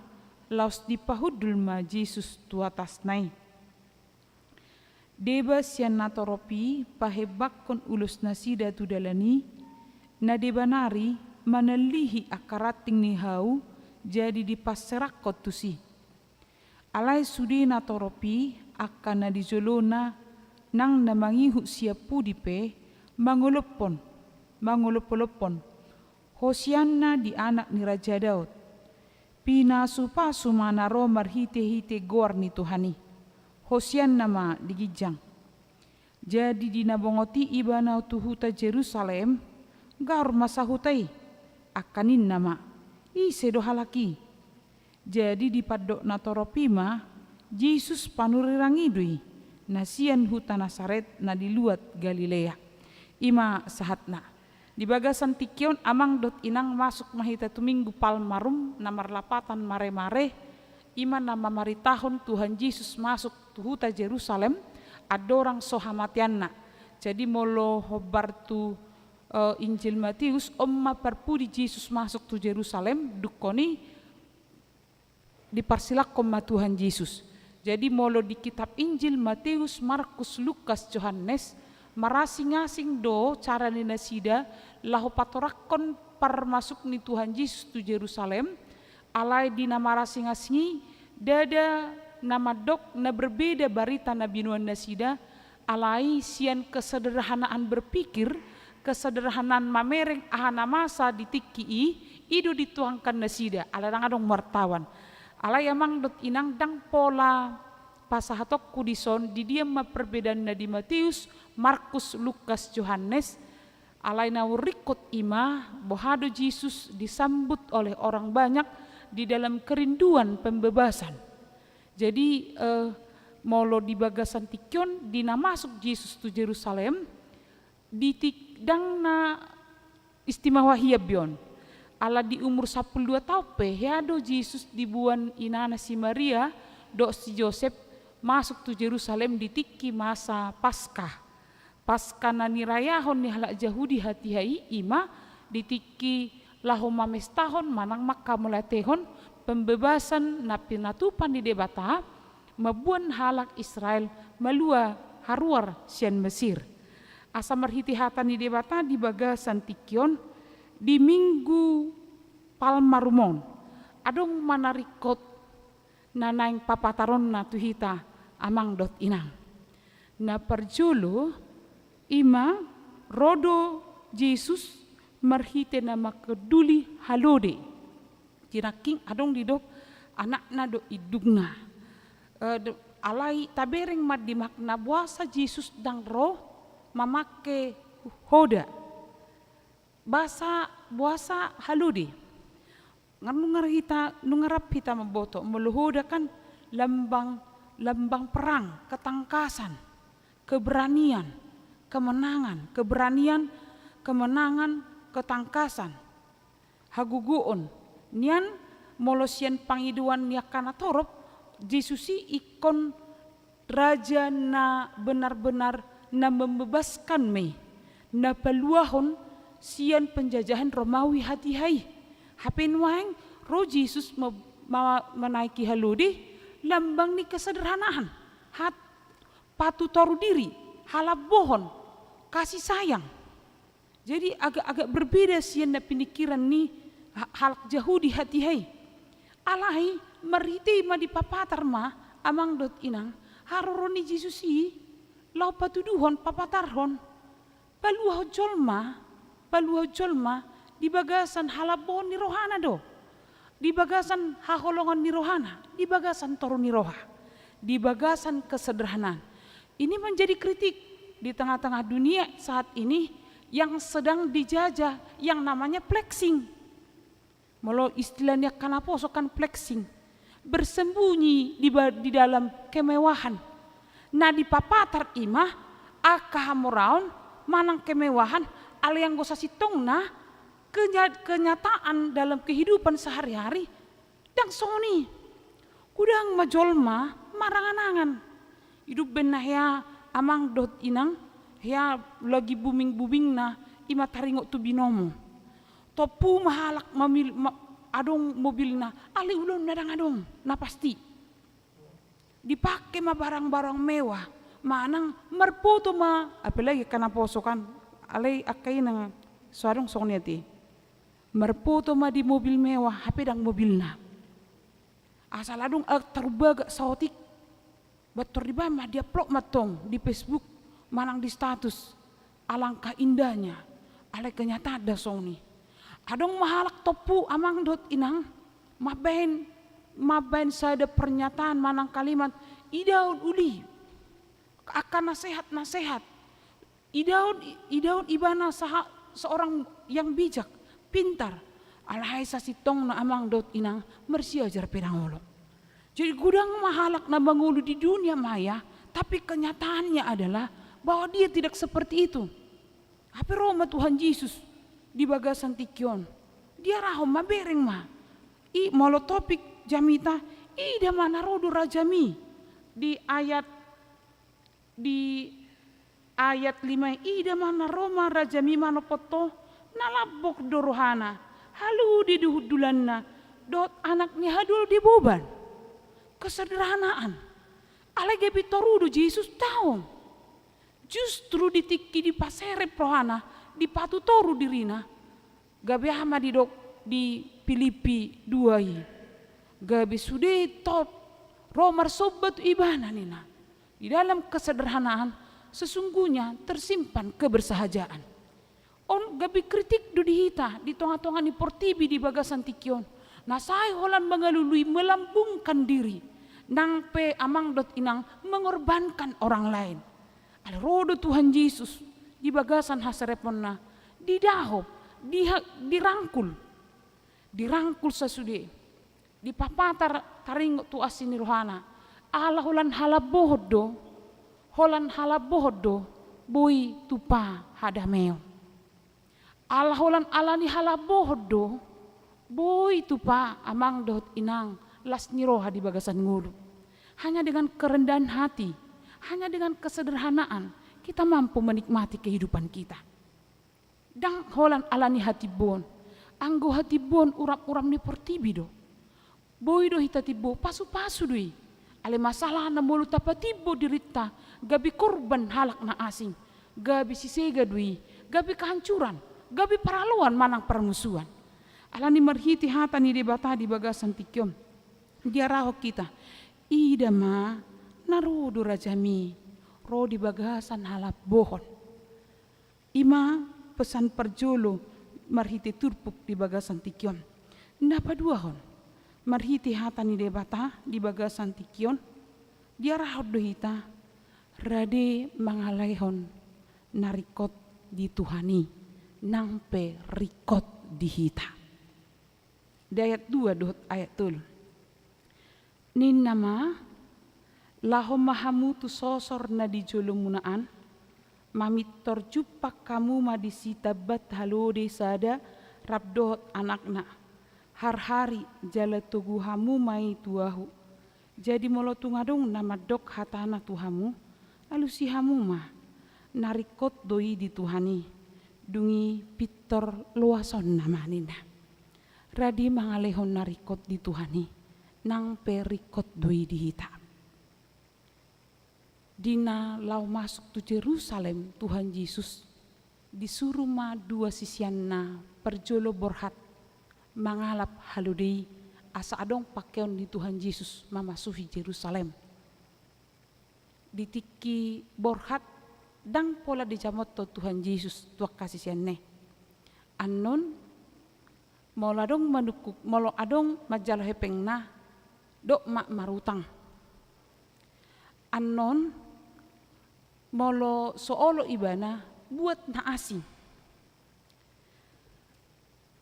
laos dipahudul ma Yesus tu atas nai. Deba sian natoropi pahebak kon ulus nasida tu dalani, na debanari manalihi akarating ni hau, jadi dipaserak kotusi. Alai sudi natoropi akan na dijolona nang namangihu siapu dipe mangolopon. Hosianna di anak ni Raja Daud. Pinasupa sumanaro marhite-hite gor ni Tuhani. Hosianna ma digijang. Jadi dinabongoti ibana tuhuta Jerusalem gar masahutai akanin nama. Ise dohalaki. Jadi di padok natoropima Yesus panurirangidui nasian huta Nasaret na diluat Galilea. Ima sahatna. Di bagasan Tikion amang dot inang masuk mahita tuminggu Palmarum namar lapatan mare-mare. Ima nama maritahon Tuhan Yesus masuk tu huta Jerusalem adorang sohamatianna. Jadi molo hobar tu Injil Matius omma parpudi Yesus masuk tu Jerusalem dukoni diparsilak koma Tuhan Yesus. Jadi molo di kitab Injil Matius, Markus, Lukas, Yohanes marasing-asing do cara ni nasida lahu patorakon par masuk ni Tuhan Yesus tu Jerusalem alai di nama rasing-asingi dada nama dok na berbeda barita na binuan nasida alai sian kesederhanaan berpikir kesederhanaan mamereng ahana masa ditikii idu dituangkan nasida alarang adong wartawan alai amang dot inang dang pola pasahatok kudison di dia perbedaan na di Matius, Markus, Lukas, Yohanes alai na rikut ima bohado Yesus disambut oleh orang banyak di dalam kerinduan pembebasan. Jadi molo di bagasan Tikion dina masuk Yesus tu Jerusalem ditidang na istimewa hiabion. Ala di umur 12 tahun peheado Yesus dibuan inana si Maria do si Joseph masuk tu Jerusalem di tiki masa Paskah. Paskah na nirayahon ni halak Yahudi hati-hai ima di tiki lahoma mestahon manang Makkah mulatehon pembebasan na pinatupan di debata mabuan halak Israel malua haruar sian Mesir. Asa marhitihatan di debata di bagasan Tikion di minggu Palmarumon adong manarikot nanaing papataron na tuhita amang dot inang. Na parjolo ima rodo Yesus marhite na makeduli halode. Tinaking adong didok anak na do idugna. alai tabereng mad di makna buasa Jesus dang roh mamake hoda. Basa buasa haludi. Nungarap hita maboto meluhoda kan lambang perang, ketangkasan, keberanian, kemenangan, ketangkasan. Haguguon nian molosian pangiduan nia kana torop Jesusi ikon raja na benar-benar na membebaskan me na peluahon sian penjajahan Romawi hati-hai hapin wang roh Yesus menaiki haludi lambang ni kesederhanaan patu toru diri halap bohon kasih sayang. Jadi agak berbeda sian na pinikiran ni halak jahudi hati-hai alai meriti ma di papatar ma amang dot inang haroroni Jesusi lau patuduhon papatarhon paluah jolma di bagasan halabon ni rohana do, di bagasan haholongan ni rohana, di bagasan toru ni roha, di bagasan kesederhanaan. Ini menjadi kritik di tengah-tengah dunia saat ini yang sedang dijajah yang namanya flexing. Molo istilahnya kanaposo kan flexing, bersembunyi di dalam kemewahan. Nah di papatar imah akahamuraun manang kemewahan ala yang gosa sitong na kenyataan dalam kehidupan sehari-hari dan soni kudang majolma maranganangan hidup benah ya amang dot inang ya lagi booming na ima taringok tu binomo topu mahalak adong mobil na ali ulun nadang adong na pasti dipakai ma barang-barang mewah manang merpoto ma apalagi kana posokan alai akai nang suarong songniati merpoto ma di mobil mewah hape dang mobil na asal adong terbaga sautik bator di bama dia plok matong di Facebook manang di status alangkah indahnya alai kenyataan da songni adong mahalak topu amang dot inang mabain sada pernyataan manang kalimat idaun uli akan nasihat idaun ibana seorang yang bijak pintar alahai sasitong na amang dot inang mersiajar pedangolo. Jadi gudang mahalak na mangulu di dunia maya tapi kenyataannya adalah bahwa dia tidak seperti itu. Apa Roma Tuhan Yesus di bagasan tikion dia rahom mabereng ma molo topik jamita ida mana rodo rajami di ayat 5 ida mana Roma rajami mano poto nalabok dorohana halu di duhudulanna dot anaknya hadul di boban kesederhanaan alege bitorudo Yesus tahu justru ditiki di paserep rohana di patu toru dirina gabe hama di Filipi 2 gabe sude tot romar sobat ibana nina di dalam kesederhanaan sesungguhnya tersimpan kebersahajaan. On gabi kritik do dihita di tonga-tonga ni portibi di bagasan tikion. Nasai holan mengalului melambungkan diri. Nang pe amang dot inang mengorbankan orang lain. Al rodo Tuhan Yesus di bagasan hasareponna didahop, dirangkul sesude. Di papatar taring tu asini rohana. Allah holan halabohodo boy tupa hadameo. Allah holan alani halabohodo boy tupa amang dot inang las niroha di bagasan ngulu. Hanya dengan kerendahan hati, hanya dengan kesederhanaan kita mampu menikmati kehidupan kita. Dang holan alani hati bon, anggo hati bon uram-uram ni portibi do. Boy do hita tibo pasu-pasu doi. Ale masalah na mulu tapatibo dirita, gabi korban halak na asing, gabi sisega doi, gabi kehancuran, gabi paraluan manang permusuhan. Alani marhiti hata ni debata di bagasan tikyom. Dia rahok kita. Ida ma narudu rajami, ro di bagasan halap bohon. Ima pesan perjolo marhiti turpuk di bagasan tikyom. Napa dua hon? Marhiti hata ni debata di bagasan tikion dia rahot do hita rade mangalehon narikot di Tuhani nangpe rikot di hita. Di ayat 2 dohot ayat 3. Nin nama laho mahamu tu sosor na di jolomunaan mamitor jupak kamu madisita bat halode sada rabdohot anakna har-hari jala tuguhamu mai tuahu jadi molo tungadong nama dok hatana tuhamu lalu si hamu mah narikot doi di Tuhani dungi pitor luason nama nina radi mangalehon narikot di Tuhani nang perikot doi di hita. Dina lau masuk tu Jerusalem Tuhan Yesus disuruh ma dua sisianna perjolo borhat mangalap haludei asa adong pakeon di Tuhan Yesus mamasuhi Jerusalem. Ditiki borhat dang pola di jamotto Tuhan Yesus tuak kasih sianne. Anon molo adong manukuk molo adong majalo hepengna dok mak marutang. Anon molo soolo ibana buat naasi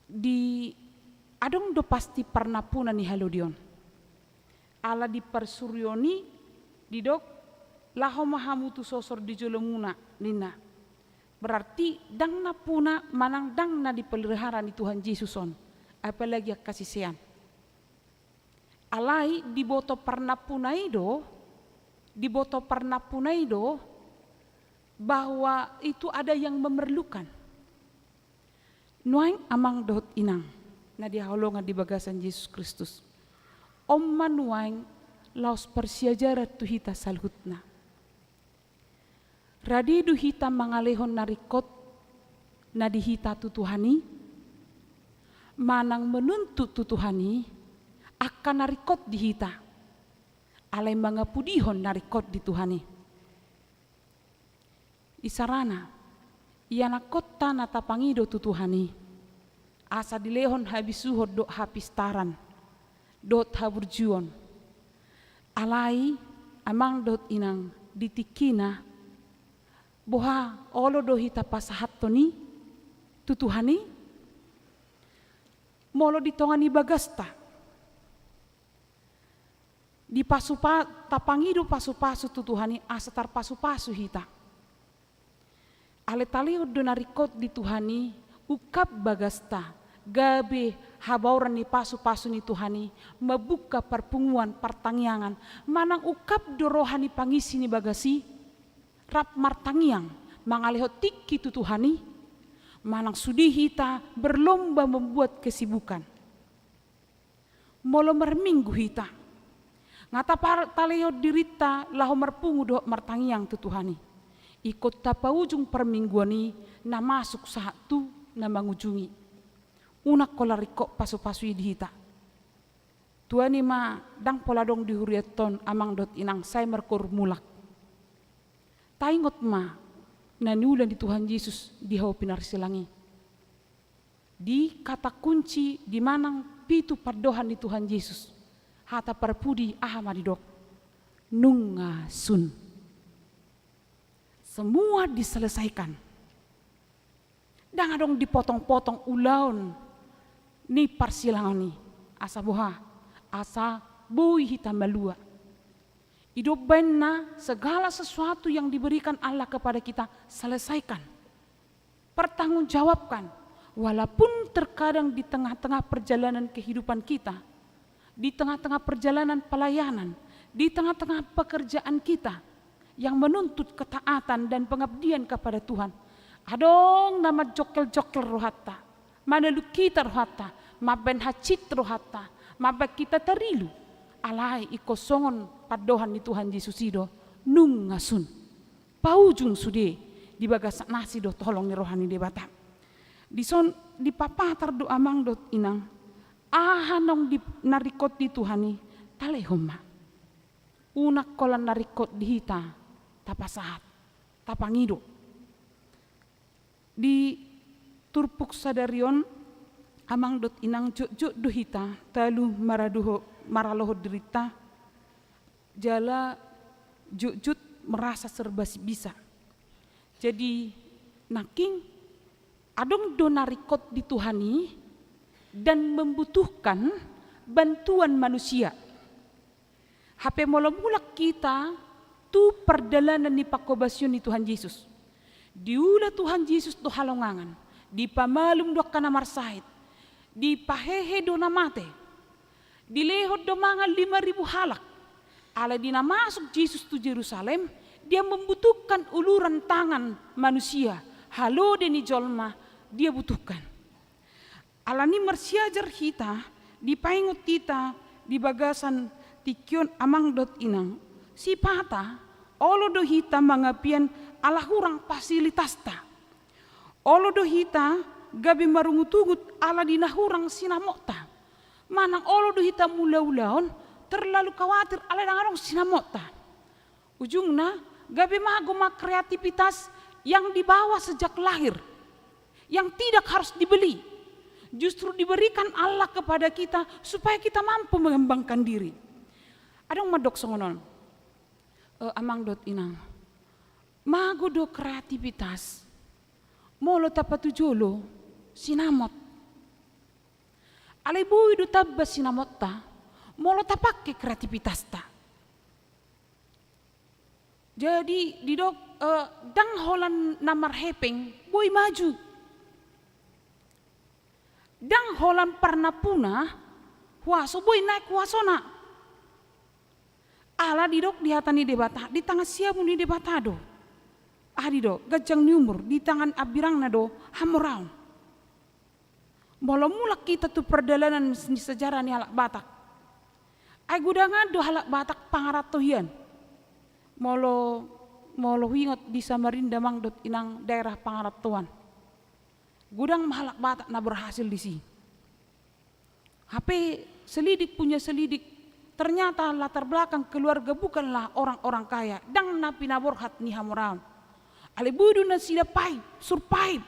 di adong do pasti pernah puna ni halodion ala di persuryoni di dok laho mahamu tu sosor di jolomuna nina berarti dang na puna manang dang na di pelihara ni Tuhan Yesuson apalagi kasih sean alai di boto pernah punaido bahwa itu ada yang memerlukan. Nuaing amang dohot inang na dihaolongan di bagasan Yesus Kristus. Om manuaing laos persiajarat tu hita salhutna. Radi du hita mangalehon narikot na dihita tu Tuhani manang menuntut tu Tuhani akan narikot dihita. Alai mangapudihon narikot di Tuhani. Isarana iana kota nata pangido tu Tuhani asa dilehon habisuhod dok hapistaran dot haburjuon alai amang dot inang ditikina boha olo do hita pasahattoni tu Tuhani molo ditongani bagasta di pasupa tapangido pasu-pasu tu Tuhani asa tar pasu-pasu hita. Ale talio donarikot di Tuhani ukap bagasta gabe habauran ni pasu-pasu ni Tuhani membuka perpunguan pertangiangan manang ukap dorohani pangisi ni bagasi rap martangiang mangalehot tiki tu Tuhani manang sudi hita berlomba membuat kesibukan molo merminggu hita ngata talio dirita laho merpungu doh martangiang tu Tuhani ikut tapa ujung permingguani na masuk saat tu na mangujungi unak kolariko pasu-pasu dihita tuani ma dang poladong di hurieton amang dot inang saya merkur mulak taingot ma na niulan di Tuhan Yesus di hau pinar silangi di kata kunci di manang pitu pardohan di Tuhan Yesus hata perpudi ahamadidok nunga sun semua diselesaikan. Dan adong dipotong-potong ulaun ni parsilangan ni asa boha asa bui hitam balua. Hidup benar segala sesuatu yang diberikan Allah kepada kita selesaikan. Pertanggungjawabkan walaupun terkadang di tengah-tengah perjalanan kehidupan kita, di tengah-tengah perjalanan pelayanan, di tengah-tengah pekerjaan kita yang menuntut ketaatan dan pengabdian kepada Tuhan. Adong nama jokel-jokel rohata, mana lu kita rohata, maben hacit rohata, mabek kita terilu. Alai ikosongon padohan ni Tuhan Yesus ido nung ngasun. Paujung sude di bagasak nasi do tolong ni rohani debata. Di papatar do amang dot inang ahanong di narikot di Tuhani talehoma. Unak kolan narikot di hita tapasahat, tapangido. Di turpuk sadarion amang dot inang jok duhita talu maraloho derita jala jut merasa serba bisa. Jadi naking adong donarikot dituhani dan membutuhkan bantuan manusia. HP mula-mula kita tu perjalanan ni pakobasyon ni Tuhan Yesus. Diula Tuhan Yesus tu halongangan, di pamalum do kana marsahit, di pahehe do namate, dilehot do mga 5.000 halak. Ala dina masuk Yesus tu Yerusalem, dia membutuhkan uluran tangan manusia. Halo deni jolma, dia butuhkan. Ala ni marsiajar kita, di paingot kita, di bagasan tikion amang dot inang. Si pata, olo do hita mangapian ala hurang fasilitas ta. Olo do hita gabi marungutugut ala dina hurang sinamota. Manang olo do hita mula-ulaon terlalu khawatir ala dangarong sinamota. Ujungna gabi maguma kreativitas yang dibawa sejak lahir, yang tidak harus dibeli, justru diberikan Allah kepada kita supaya kita mampu mengembangkan diri. Adong madok songonon, amang dot inang, mago do kreativitas, molo tapatu jolo sinamot, alay buwi do tabba sinamot ta, molo tapake kreativitas ta. Jadi di dok dang holan namar hepeng boy maju. Dang holan parna puna huaso boy naik huasona. Ala di dok di hatani debata di tangan siamu ni debatado. Di dok gajang nyumur di tangan abirang nado hamoraun. Molo mulak kita tu perjalanan sejarah ni halak Batak. Ay gudangan do halak Batak pangaratohian. Molo hingot di Samarinda mangdot inang daerah Pangaratuan. Gudang mahalak Batak na berhasil di sini. HP selidik punya selidik, ternyata latar belakang keluarga bukanlah orang-orang kaya. Dang na pinaborhat ni hamoraun. Alibudu na sila survive.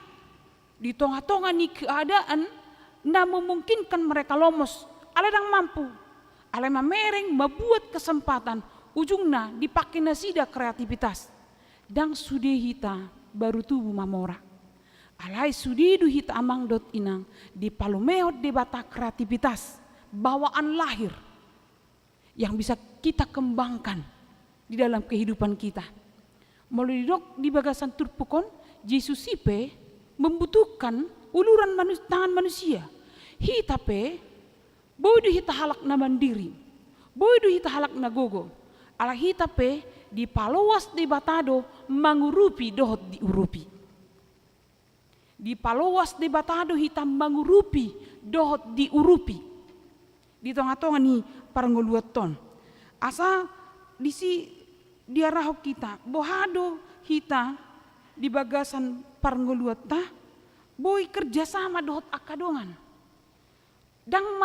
Di tonga-tonga ni keadaan na memungkinkan mereka lomos. Aladang mampu. Alay mamereng membuat kesempatan. Ujungna dipakai nasida kreativitas. Dang sude hita baru tubuh mamora. Alai sudidu hita amang dot inang di palumeot debata kreativitas. Bawaan lahir yang bisa kita kembangkan di dalam kehidupan kita. Melalui dok di bagasan turpukon, Yesus ipe membutuhkan uluran tangan manusia. Hita pe, bodoh hita halak na mandiri, bodoh hita halak na gogo. Ala hita pe di palowas di batado mangurupi dohot diurupi. Di palowas di batado hita mangurupi dohot diurupi. Di tengah-tengah ni parangoluaton. Asa disi diarahok kita bohado hita di bagasan parangoluata boy kerjasama dohot akadongan. Dang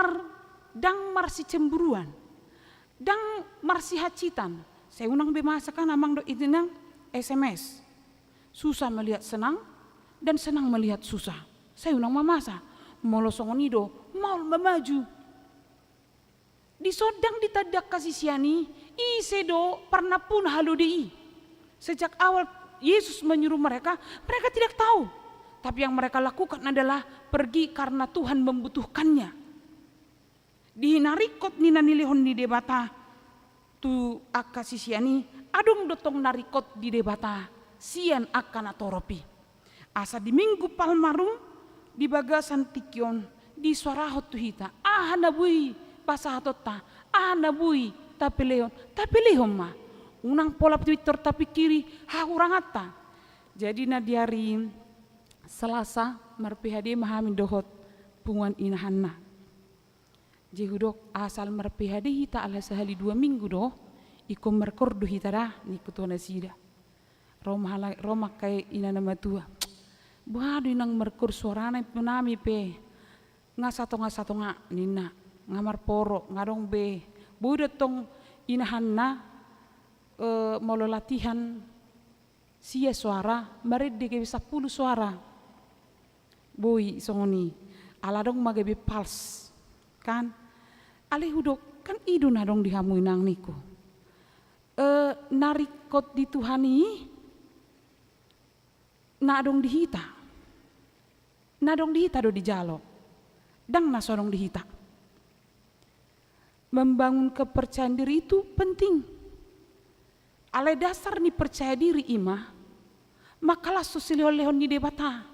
mar si cemburuan. Dang marsi hacitan. Saya unang bemasakan amang do itinang SMS. Susah melihat senang dan senang melihat susah. Saya unang mamasa. Molosongon ido mau memaju. Di sodang ditadak kasih siani isedo pernah pun haludei. Sejak awal Yesus menyuruh mereka tidak tahu. Tapi yang mereka lakukan adalah pergi karena Tuhan membutuhkannya. Di narikot ni nanilihon di debata tu akasisiani adong dotong narikot di debata sian akan atoropi. Asa di minggu palmarum di bagasan tikion di suarahot tu hita nabui pasahatota nabui tapi lehon ma unang pola Twitter tapi kiri hahurang atta. Jadi na di hari Selasa marpihade mahamin dohot punguan inahanna. Jehudok asal marpihade hita ala sehali 2 minggu doh ikom merkordo hita dah ni kutona sida. Roma kay ina nama tua. Buhado inang merkur suarana punami pe. Nga sato nga nina ngamar poro ngadong be. Buda tong inahanna molo latihan sia suara marede ke 10 suara. Boy songoni aladong magabe pals kan. Ale hudok kan idu nadong dihamu inang niku. narikot di Tuhani nadong dihita. Nadong dihita do di jalo. Dang nasodong dihita. Membangun kepercayaan diri itu penting. Ale dasar ni percaya diri ima, makalah susilihon-lihon ni debata.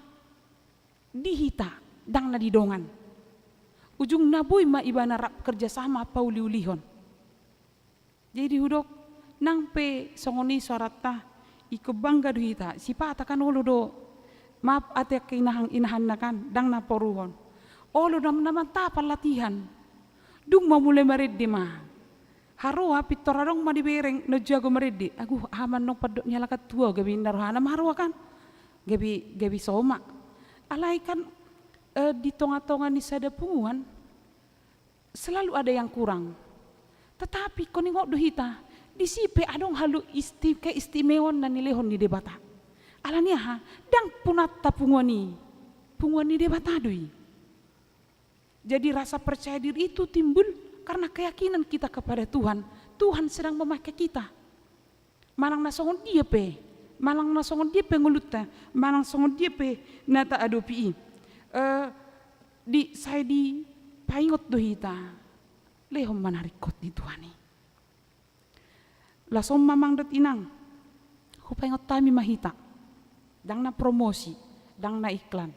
Dihita, dang na didongan. Ujung naboy ma iba narap kerjasama pauliulihon. Jadi hudok nang pe songoni sorata iko bangga duhita sipata kan olo do maaf ate inahan nakan dang na poruhon olo naman tapal latihan dung mau mulai mereddi mah haroa pitorarong madibereng no jago mereddi agu aman no padok nyalakat tua gabi narohana maharua kan gabi soma alai kan di tonga-tonga ni sada punguan selalu ada yang kurang. Tetapi kau nengok duhita disipe adong halu keistimewaan dan nilehon ni debata. Alania ha dang punat punguani debata dui. Jadi rasa percaya diri itu timbul karena keyakinan kita kepada Tuhan. Tuhan sedang memakai kita. Manang nasongon dia pe, manang nasongon dia pe ngulutnya, manang songon dia pe nata adopi. Saya di paingot duhita. Lehom manarikot di Tuhani. Lasom mamang dot inang. Hupaingot tami mahita. Dang na promosi, dang na iklan.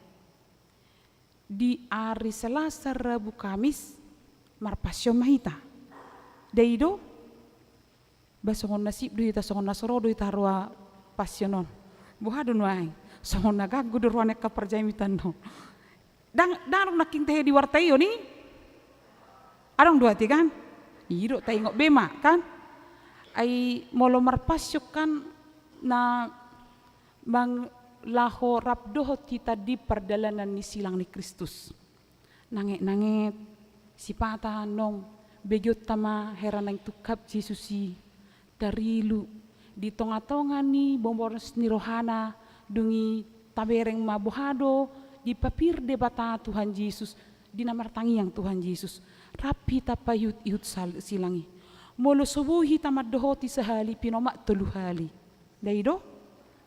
Di hari Selasa, Rabu, Kamis marpasyo mahita. Daido basongon nasib duhita songon nasoro duhita harua pasyonon. Buhadon wae. Songon nagagu do ruane kaperjamitan no. Dang naking teh di wartayo ni. Adong dua tiga kan, iro tengok bema kan, ai molo marpasyuk kan na bang laho rabdoh kita di perjalanan ni silang ni Kristus. Nanget sipata nong begyot tama heranang tukap Jesusi dari lu di tonga-tonga ni bomboros ni rohana dungi tabereng mabuhado di papir debata Tuhan Yesus di namartangi yang Tuhan Yesus. Rapi tapayut ihut silangi. Molo subuhi tamad dohoti sehali pinomak telu hali. Daido?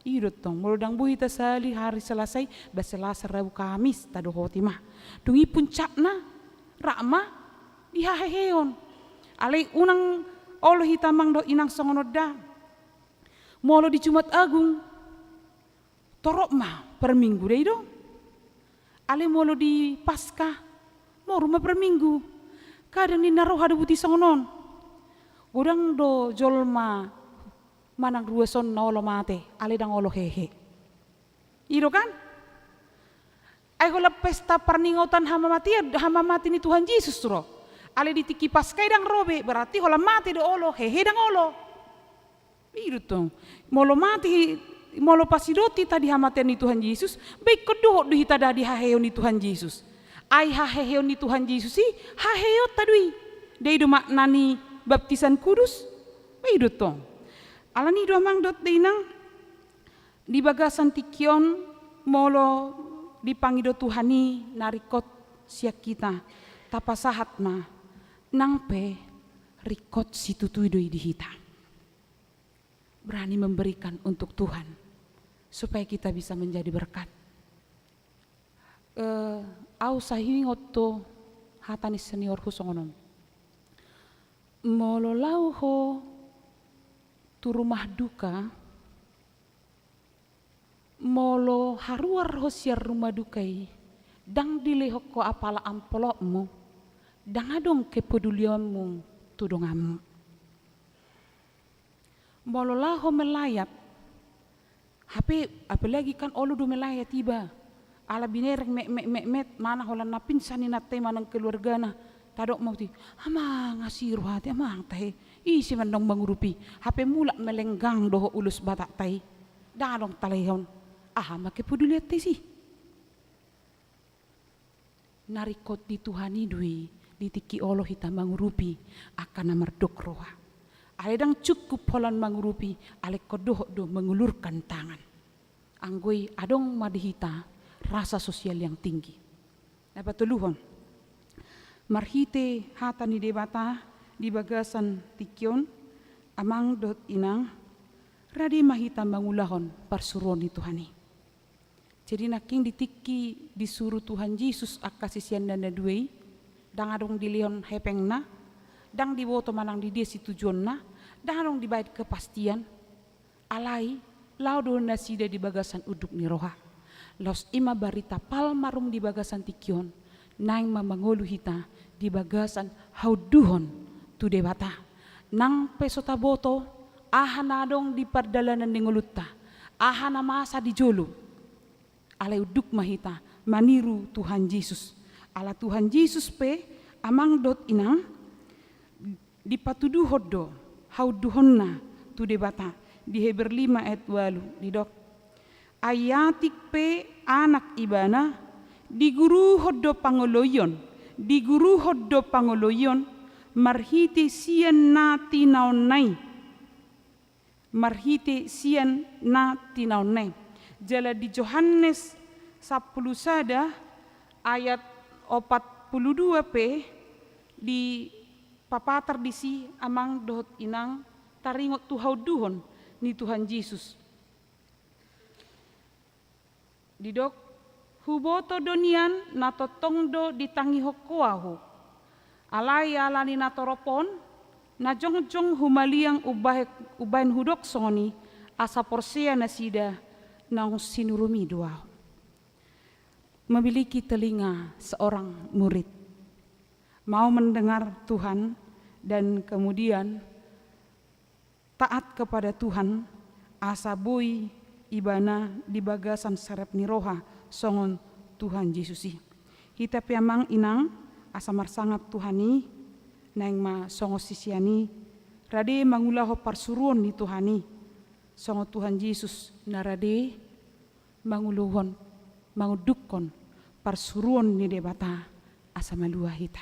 Idot tong. Molo dang buhi ta sehali hari Selasa Selasa Rabu Kamis ta dohoti mah. Dungi puncakna rakma dihaheheon. Alai unang olo hitamang do inang songonoda. Molo di Jumat Agung torok mah per minggu daido. Ale molo di Paskah mau rumah per minggu. Kadang ni naruh ada buti songonon. Udang do jolma manang rueson na olo mate, ale dang olo hehe. Iro kan? Ay gola pesta perningotan hama mati ni Tuhan Yesus suro. Ale ditiki paskai dang robe, berarti hola mati do olo, hehe dang olo. Iro tong. Molo mati, molo pasidoti tadi hamatian ni Tuhan Yesus, baik kedoh duhita dadi haheo ni Tuhan Yesus. Ai haheo ni Tuhan Yesus si haheo tadui deido maknani baptisan kudus meido tong alani do mang dot deinang di bagasan tikion molo dipangido Tuhani narikot siak kita tapasahat ma nangpe rikot situtui doi dihita berani memberikan untuk Tuhan supaya kita bisa menjadi berkat. Au sahiwing otto hatani senior husongonom. Molo lau ho tu rumah duka, molo haruar ho siar rumah dukai, dang dilehok ko apala ampolokmu, dang adong kepedulianmu tudongamu. Molo lau ho melayat, apalagi kan olu do melayat tiba. Ala binereng met mana holan napin sani natte manang keluarga na tadok mau ti amang asiru hati amang tahe isi mandong mangurupi hape mulak melenggang doho ulus batak tai dadong talehon make peduli te si narikot di Tuhani dui ditiki olo hita mangurupi akan namardok roha ale dang cukup holan mangurupi ale kodoh do mengulurkan tangan anggoi adong madihita rasa sosial yang tinggi. Apa tuluhon? Marhite hatani debata di bagasan tikion amang dot inang radi mahita mangulahon parsuruan di Tuhani. Jadi naking ditiki disuruh Tuhan Yesus akasisian dana duei, dang adong dilion hepengna, dang diwoto manang di dia si tujuanna, dang adong dibait kepastian, alai lau do nasida di bagasan uduk ni roha. Los ima barita palmarum di bagasan tikion, naing mamangolu hita di bagasan hauduhon tu debata. Nang pesota boto, ahana adong di pardalanan ni ngulutta, ahana masa di jolo. Alai uduk mahita maniru Tuhan Yesus. Ala Tuhan Yesus pe amang dot inang dipatudu hoddo hauduhonna tu debata di Heber 5 ayat 8 di dok. Ayatik pe anak ibana diguru hoddo pangoloyon marhiti sian na tinaunai jala di Yohanes 10 sada ayat 42 p di papatar disi amang dohot inang taringot tu hauduhon ni Tuhan Yesus. Didok huboto donian nato tongdo ditangi hokoahu alai alani natoropon na jongjong humaliang ubahin hudok soni asa porsea nasida nang sinurumi doa. Memiliki telinga seorang murid mau mendengar Tuhan dan kemudian taat kepada Tuhan asa bui ibana di bagasan sarap niroha songon Tuhan Yesusi. Hita piamang inang asa marsangat Tuhani naing ma songo sisiani rade mangulaho parsuruan ni Tuhani songo Tuhan Yesus narade manguluhon mangudukon parsuruan ni debata asa malua hita.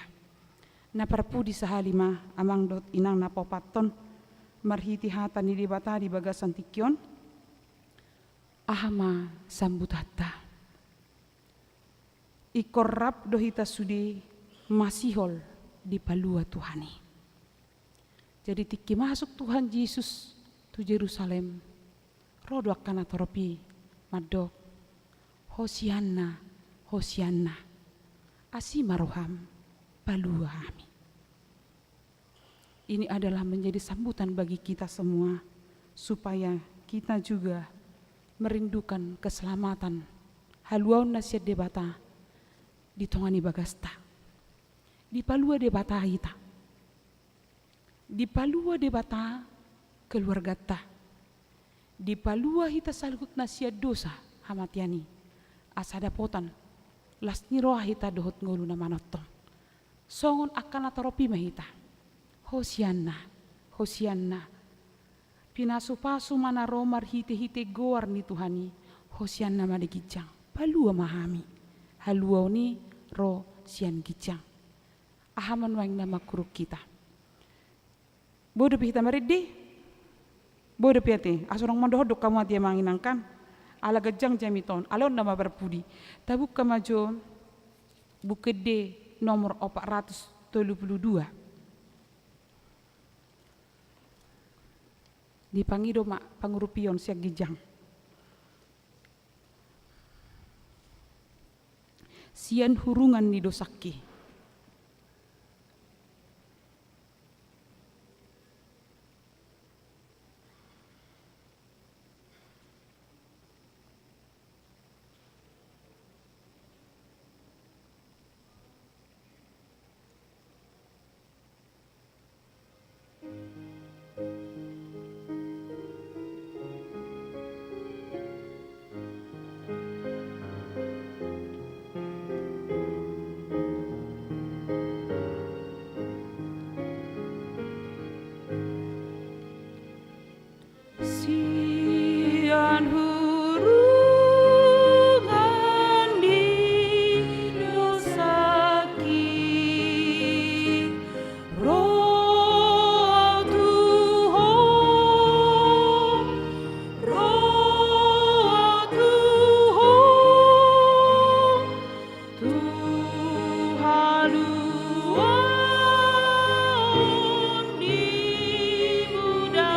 Na parpudi sahalima amang dot inang napopaton marhiti hata ni debata di bagasan tikyon ahama sambut hatta ikorrap dohita sudi masihol di palua Tuhani. Jadi tiki masuk Tuhan Yesus tu Yerusalem rodo akan atoropi madok Hosianna Hosianna asimaroham palua kami. Ini adalah menjadi sambutan bagi kita semua supaya kita juga merindukan keselamatan haluaun nasihat debata ditongani bagasta di palua debata hita di palua debata keluarga ta di palua hita salgut nasihat dosa hamatiani asada potan lasni roha hita dohot ngolu na manotong songon akan atoropi mahita Hosianna Hosianna pinasupasu mana romar hite-hite goar ni Tuhani Hosianna madegijang palua mahami haluau ni ro sian gijang ahaman waing nama kuruk kita bodo pihita maridi bodo pihate asurang mandohodok kamu dia manginangkan ala gejang jamiton alon nama berpudi tabuk kamajo bukede nomor 432 dipangido mak pangurupion siag gijang sian hurungan ni dosaki muda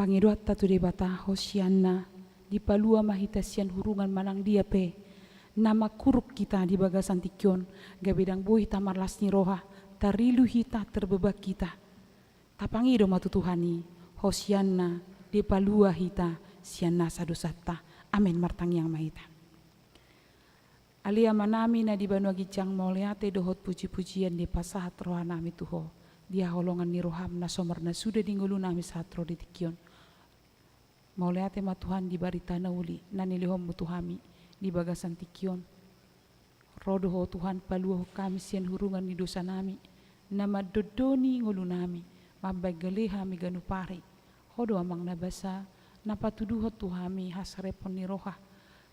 Pangidoat tatu debata Hosianna di palua mahita sian hurungan manang dia pe. Nama kuruk kita di bagasan tikion gabedang boy tamar lasni roha tarilu hita terbebak kita. Tapangido matu Tuhani Hosianna di palua hita sianna sadosata. Amin martang yang mahita. Alia manami na di banua gijang moleate dohot puji-pujian di pasahat rohanami tuho. Dia holongan ni roham na somarna sudah dinggulu nami satro di tikion. Mauleate ma Tuhan di barita na uli na nilihom mu Tuhami di bagasan tikion. Rodo ho Tuhan paluho kami sian hurungan ni dosa nami. Nama dodoni ngulu nami mabay galeha mi ganupari. Hodo amang nabasa napatuduho Tuhami hasarepon ni roha.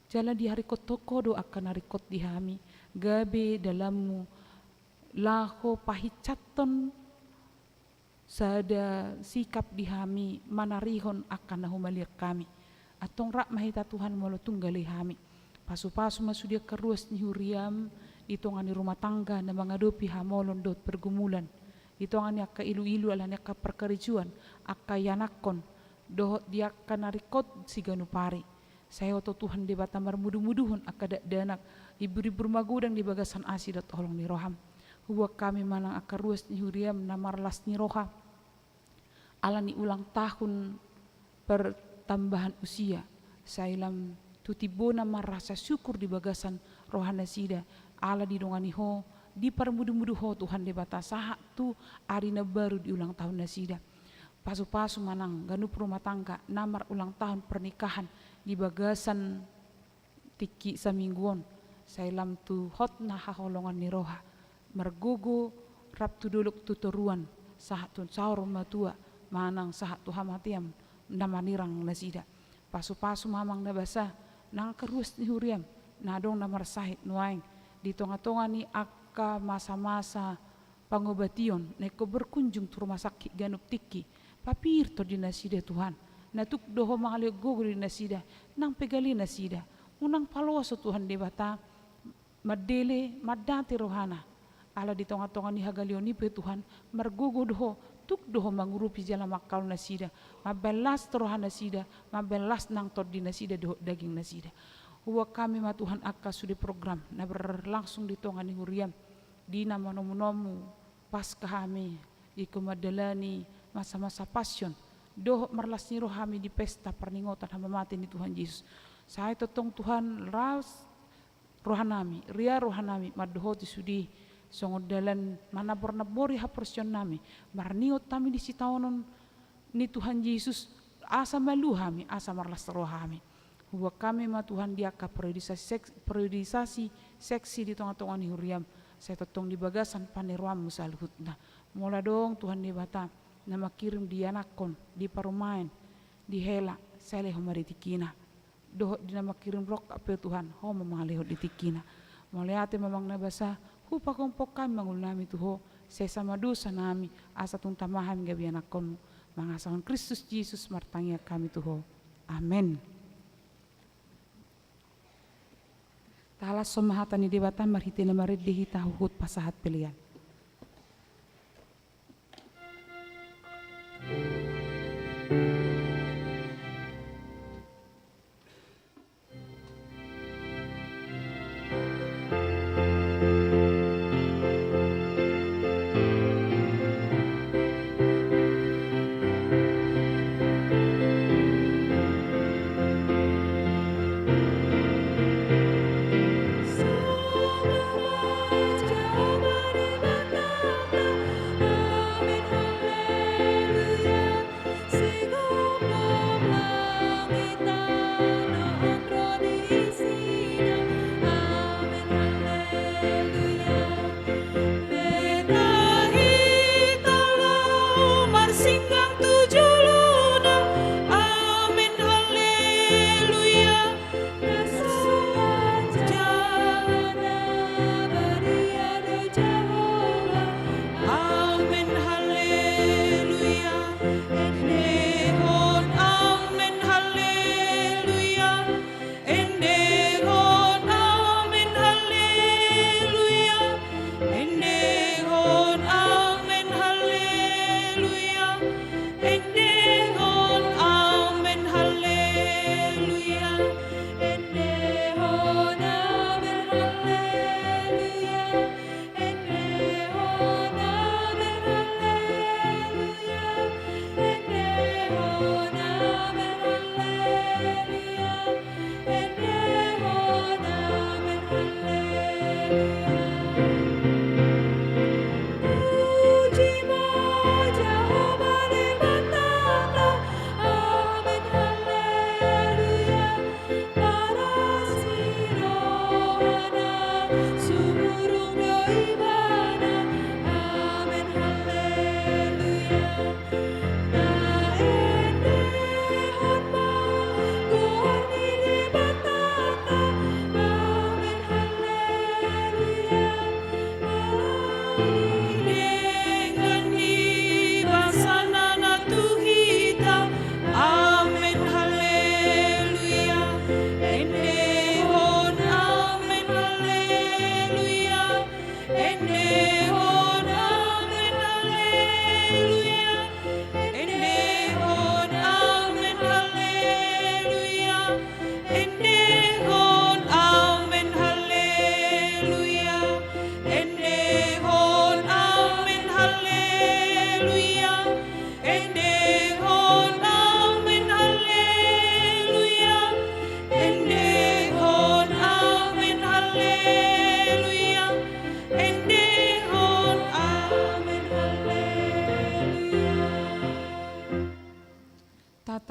Jala di hari kotoko do akan harikot di hami. Gabe dalammu laho pahicaton sada sikap di hami manarihon akan nahumalir kami. Atong rak mahita Tuhan molo tunggali hami. Pasu-pasu masudia keruas ni huriam itongani rumah tangga na mengadopi hamolon dot pergumulan. Itongani akka ilu-ilu alani akka perkerijuan akka yanakon dohot dia akan narikot si ganupari. Saya oto Tuhan di batamar mudu-muduhun akka danak ibu-ibu magudang di bagasan asidot holong ni roham. Huwa kami manang akka ruas ni huriam na marlas ni roha. Ala ni ulang tahun pertambahan usia. Sailam tutibo na marasa syukur di bagasan rohana sida. Ala di dongani ho di parmudu-mudu ho Tuhan di batasaha tu arina baru di ulang tahun nasida. Pasu-pasu manang ganup rumah tangga namar ulang tahun pernikahan di bagasan tiki samingguon. Sailam tu hot na haholongan ni roha. Mergogo rap tu duluk tuturuan sahat tu saur matua manang sahat tu hamatiam namanirang nasida. Pasu-pasu mamang nabasa nang kerus ni huriam nadong namar sahit nuaing di tonga-tonga ni akka masa-masa pangobation neko berkunjung tu rumah sakit ganup tiki papir to di nasida Tuhan natuk doho mangalio gogo di nasida nang pegali nasida unang paloso Tuhan debata madele madati rohana. Ala di tonga-tonga ni hagalioni pe Tuhan margogo doho tuk doho mangurupi jala makal nasida mabelas torohan nasida mabelas nang tod di nasida doho daging nasida. Huwa kami ma Tuhan akka sudi program na berlangsung di tonga ni huriam di nama nomu-nomu pas kami iku madalani masa-masa passion doho marlas ni rohami di pesta perningotan hamba mati ni Tuhan Yesus. Saya totong Tuhan ras rohanami ria rohanami madoho ti sudi songod dalan manabor-nabori hapresyon nami marniot kami di sitaonon ni Tuhan Yesus asa maluhami asa marlas rohami. Huwa kami ma Tuhan dia ka periodisasi seksi di tengah-tengah ni huriam saya totong di bagasan paneruam musalhutna mola dong Tuhan di bata nama kirim di anakon di parumain di hela saya leho mari tikina doh di nama kirim rok ape Tuhan ho mamaleho di tikina moleate mamang nabasa hupa kompok kami mangul nami tuho sesama dosa nami asa tung tamahan gabi anakon mangasahan Kristus Yesus martangia kami tuho amin. Talas somahatan ni debata marhiti na marid dihita hukut pasahat pilihan.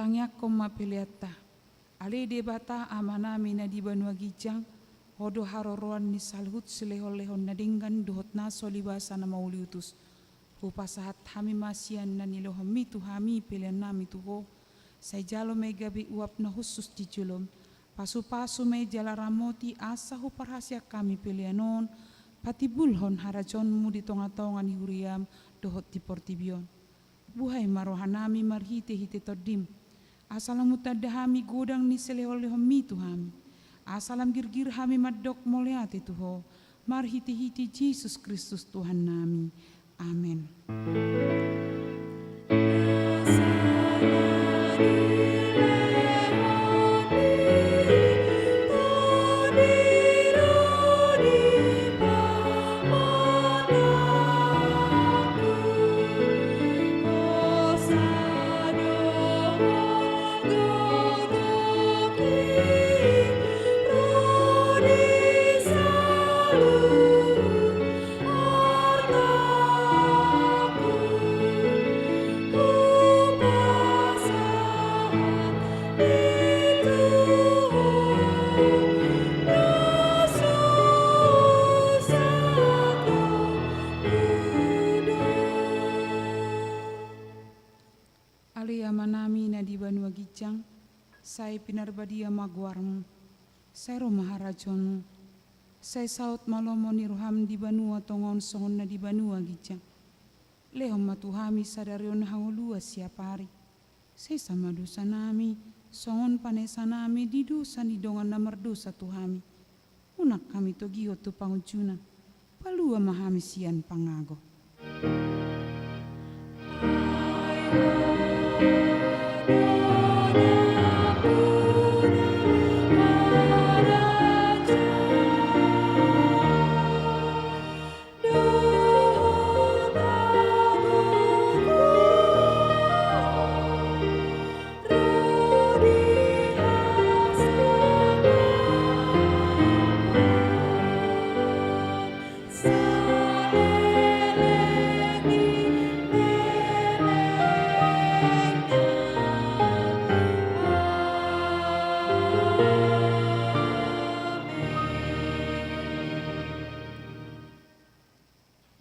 tangya koma peliata. Ale debata amana mina di banua gijang. Hodo haroroan ni salhut selehon-lehon nadenggan dohot naso libasa na mauliutus. Hupasahat hami masian na nilohom mitu hami pilihan nami tuho. Say jalo may gabi uap na husus di julom. Pasu-pasu may jala ramoti asa huparhasya kami pilihanon. Pati bulhon harajonmu di tonga-tonga ni huriam dohot di portibion. Buhay marohanami marhite-hite todim. Asalam mutadahami godang ni selehon-lehon mitu hami. Asalam girgir hami madok moleate tuho. Marhiti-hiti Yesus Kristus Tuhan nami. Amin. Manami na di banua gijang, say pinarbadia magwarmu, say romaharajonmu, say saut malomo ni roham di banua tongon songon na di banua gijang. Lehom matuhami sadarion hangulua siapari, say sama dosa nami, songon panesa nami di dosa ni dongan na merdosa tuhami. Unak kami togiho tu pangujunan, palua mahami sian pangago.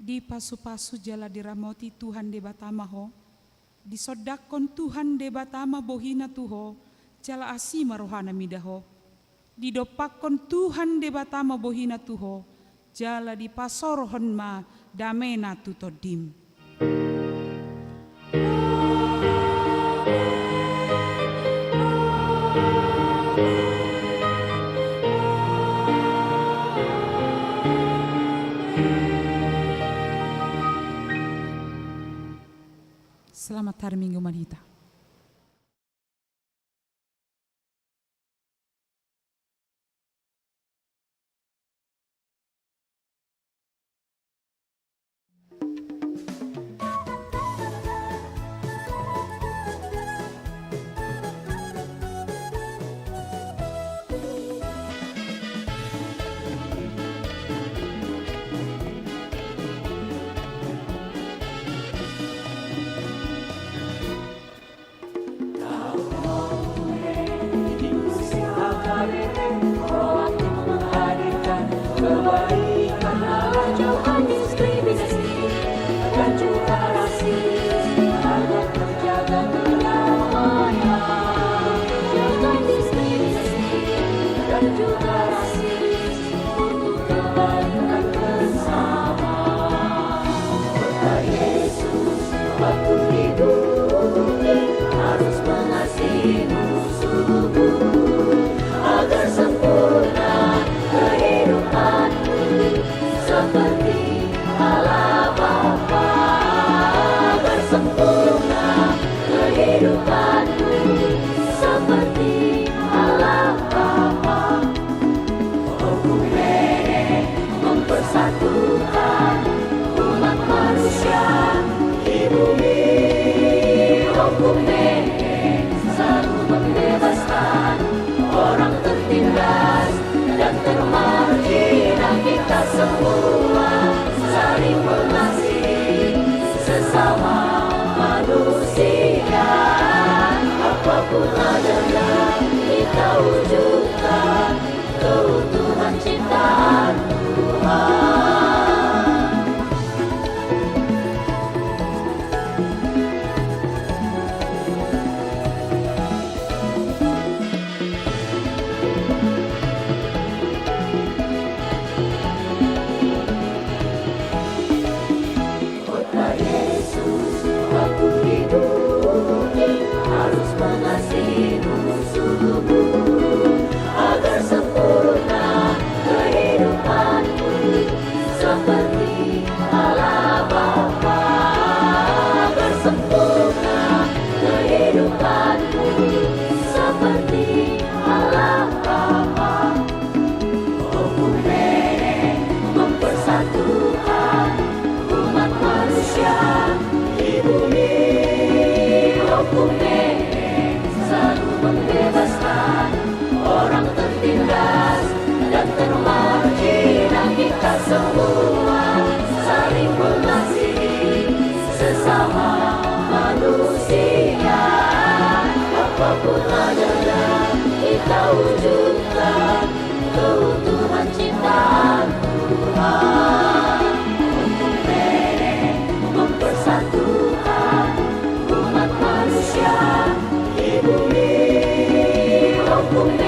Di pasu-pasu jala diramoti Tuhan de batama ho, disodakon Tuhan de batama bohina tuho, jala asima rohana midaho, didopakon Tuhan de batama bohina tuho, jala di pasorohon ma damena tutodim. Selamat hari Minggu Madita. hukum nenek selalu membebaskan orang tertindas dan termargina. Kita semua saling mengasihi sesama manusia. Apapun adanya kita wujudkan keutuhan ciptaan Tuhan. Hukum nenek mempersatukan umat manusia di bumi. Hukum